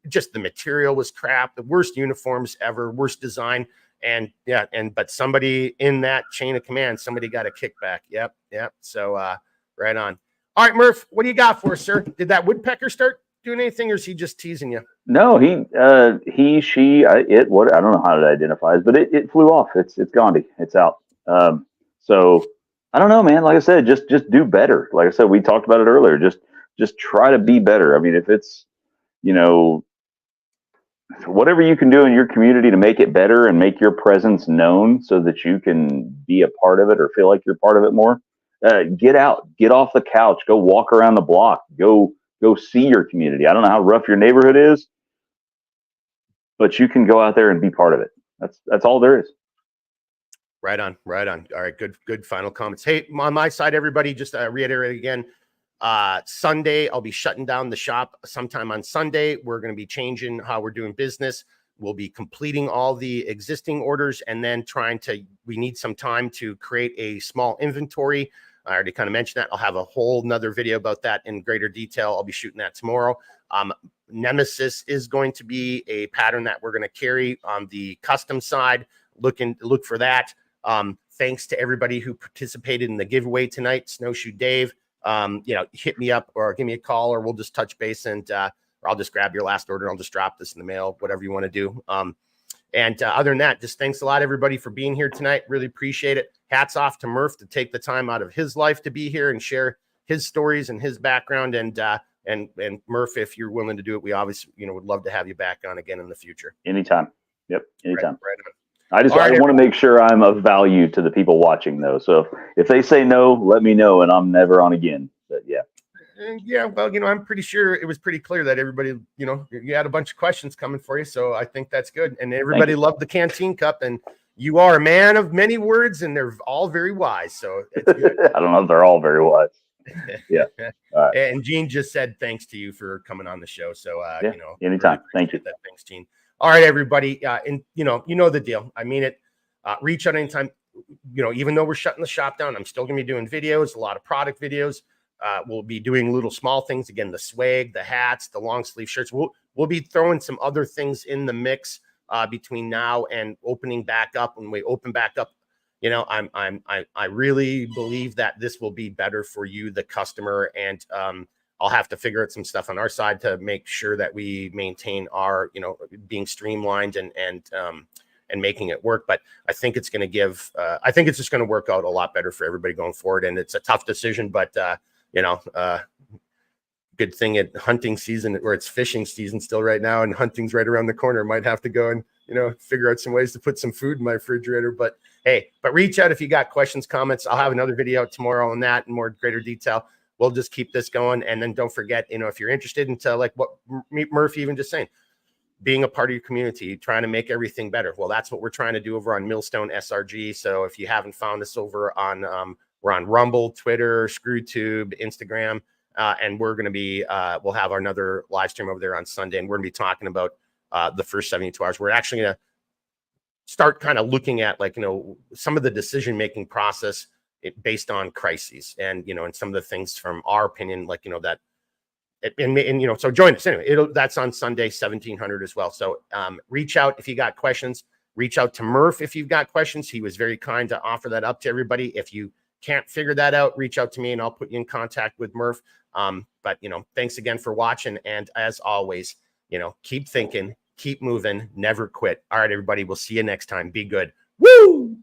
just the material was crap, the worst uniforms ever, worst design. But somebody in that chain of command, somebody got a kickback. Yep. So right on. All right, Murph, what do you got for us, sir? Did that woodpecker start doing anything, or is he just teasing you? No, she, I don't know how to identify it, but it flew off. It's Gandhi. It's out. So I don't know, man. Like I said, just do better. Like I said, we talked about it earlier. Just try to be better. I mean, if it's, you know, whatever you can do in your community to make it better and make your presence known so that you can be a part of it or feel like you're part of it more. Get out, get off the couch, go walk around the block, go see your community. I don't know how rough your neighborhood is, but you can go out there and be part of it. That's all there is. Right on, right on. All right, good final comments. Hey, on my side, everybody, just reiterate again, Sunday, I'll be shutting down the shop sometime on Sunday. We're going to be changing how we're doing business. We'll be completing all the existing orders and then we need some time to create a small inventory. I already kind of mentioned that. I'll have a whole nother video about that in greater detail. I'll be shooting that tomorrow. Nemesis is going to be a pattern that we're going to carry on the custom side. Look for that. Thanks to everybody who participated in the giveaway tonight. Snowshoe Dave, hit me up or give me a call, or we'll just touch base and or I'll just grab your last order. I'll just drop this in the mail, whatever you want to do. Other than that, just thanks a lot, everybody, for being here tonight. Really appreciate it. Hats off to Murph to take the time out of his life to be here and share his stories and his background. And Murph, if you're willing to do it, we obviously, would love to have you back on again in the future. Anytime. Yep. Anytime. Right on. I want to make sure I'm of value to the people watching, though. So if they say no, let me know, and I'm never on again. But yeah. Yeah, well, I'm pretty sure it was pretty clear that everybody, you had a bunch of questions coming for you. So I think that's good. And everybody loved the canteen cup, and you are a man of many words, and they're all very wise. So it's good. I don't know if they're all very wise. Yeah. All right. And Gene just said thanks to you for coming on the show. So, anytime. Really thank you. that. Thanks, Gene. All right, everybody. And you know the deal. I mean it. Reach out anytime. Even though we're shutting the shop down, I'm still going to be doing videos, a lot of product videos. We'll be doing little small things. Again, the swag, the hats, the long sleeve shirts. We'll be throwing some other things in the mix between now and opening back up. When we open back up, I really believe that this will be better for you, the customer, and I'll have to figure out some stuff on our side to make sure that we maintain our, being streamlined and making it work. But I think it's going to I think it's just going to work out a lot better for everybody going forward. And it's a tough decision, but good thing at hunting season, or it's fishing season still right now, and hunting's right around the corner. Might have to go and, figure out some ways to put some food in my refrigerator. But hey, reach out if you got questions, comments. I'll have another video out tomorrow on that in more greater detail. We'll just keep this going. And then don't forget, if you're interested into like what Murphy even just saying, being a part of your community, trying to make everything better. Well, that's what we're trying to do over on Millstone SRG. So if you haven't found us over on, we're on Rumble, Twitter, ScrewTube, Instagram, and we're going to be, we'll have another live stream over there on Sunday, and we're going to be talking about the first 72 hours. We're actually going to start kind of looking at some of the decision-making process based on crises and, and some of the things from our opinion, that, and so join us anyway. That's on Sunday, 1700 as well. So reach out if you got questions. Reach out to Murph if you've got questions. He was very kind to offer that up to everybody. If you can't figure that out, reach out to me and I'll put you in contact with Murph. But thanks again for watching. And as always, keep thinking, keep moving, never quit. All right, everybody. We'll see you next time. Be good. Woo!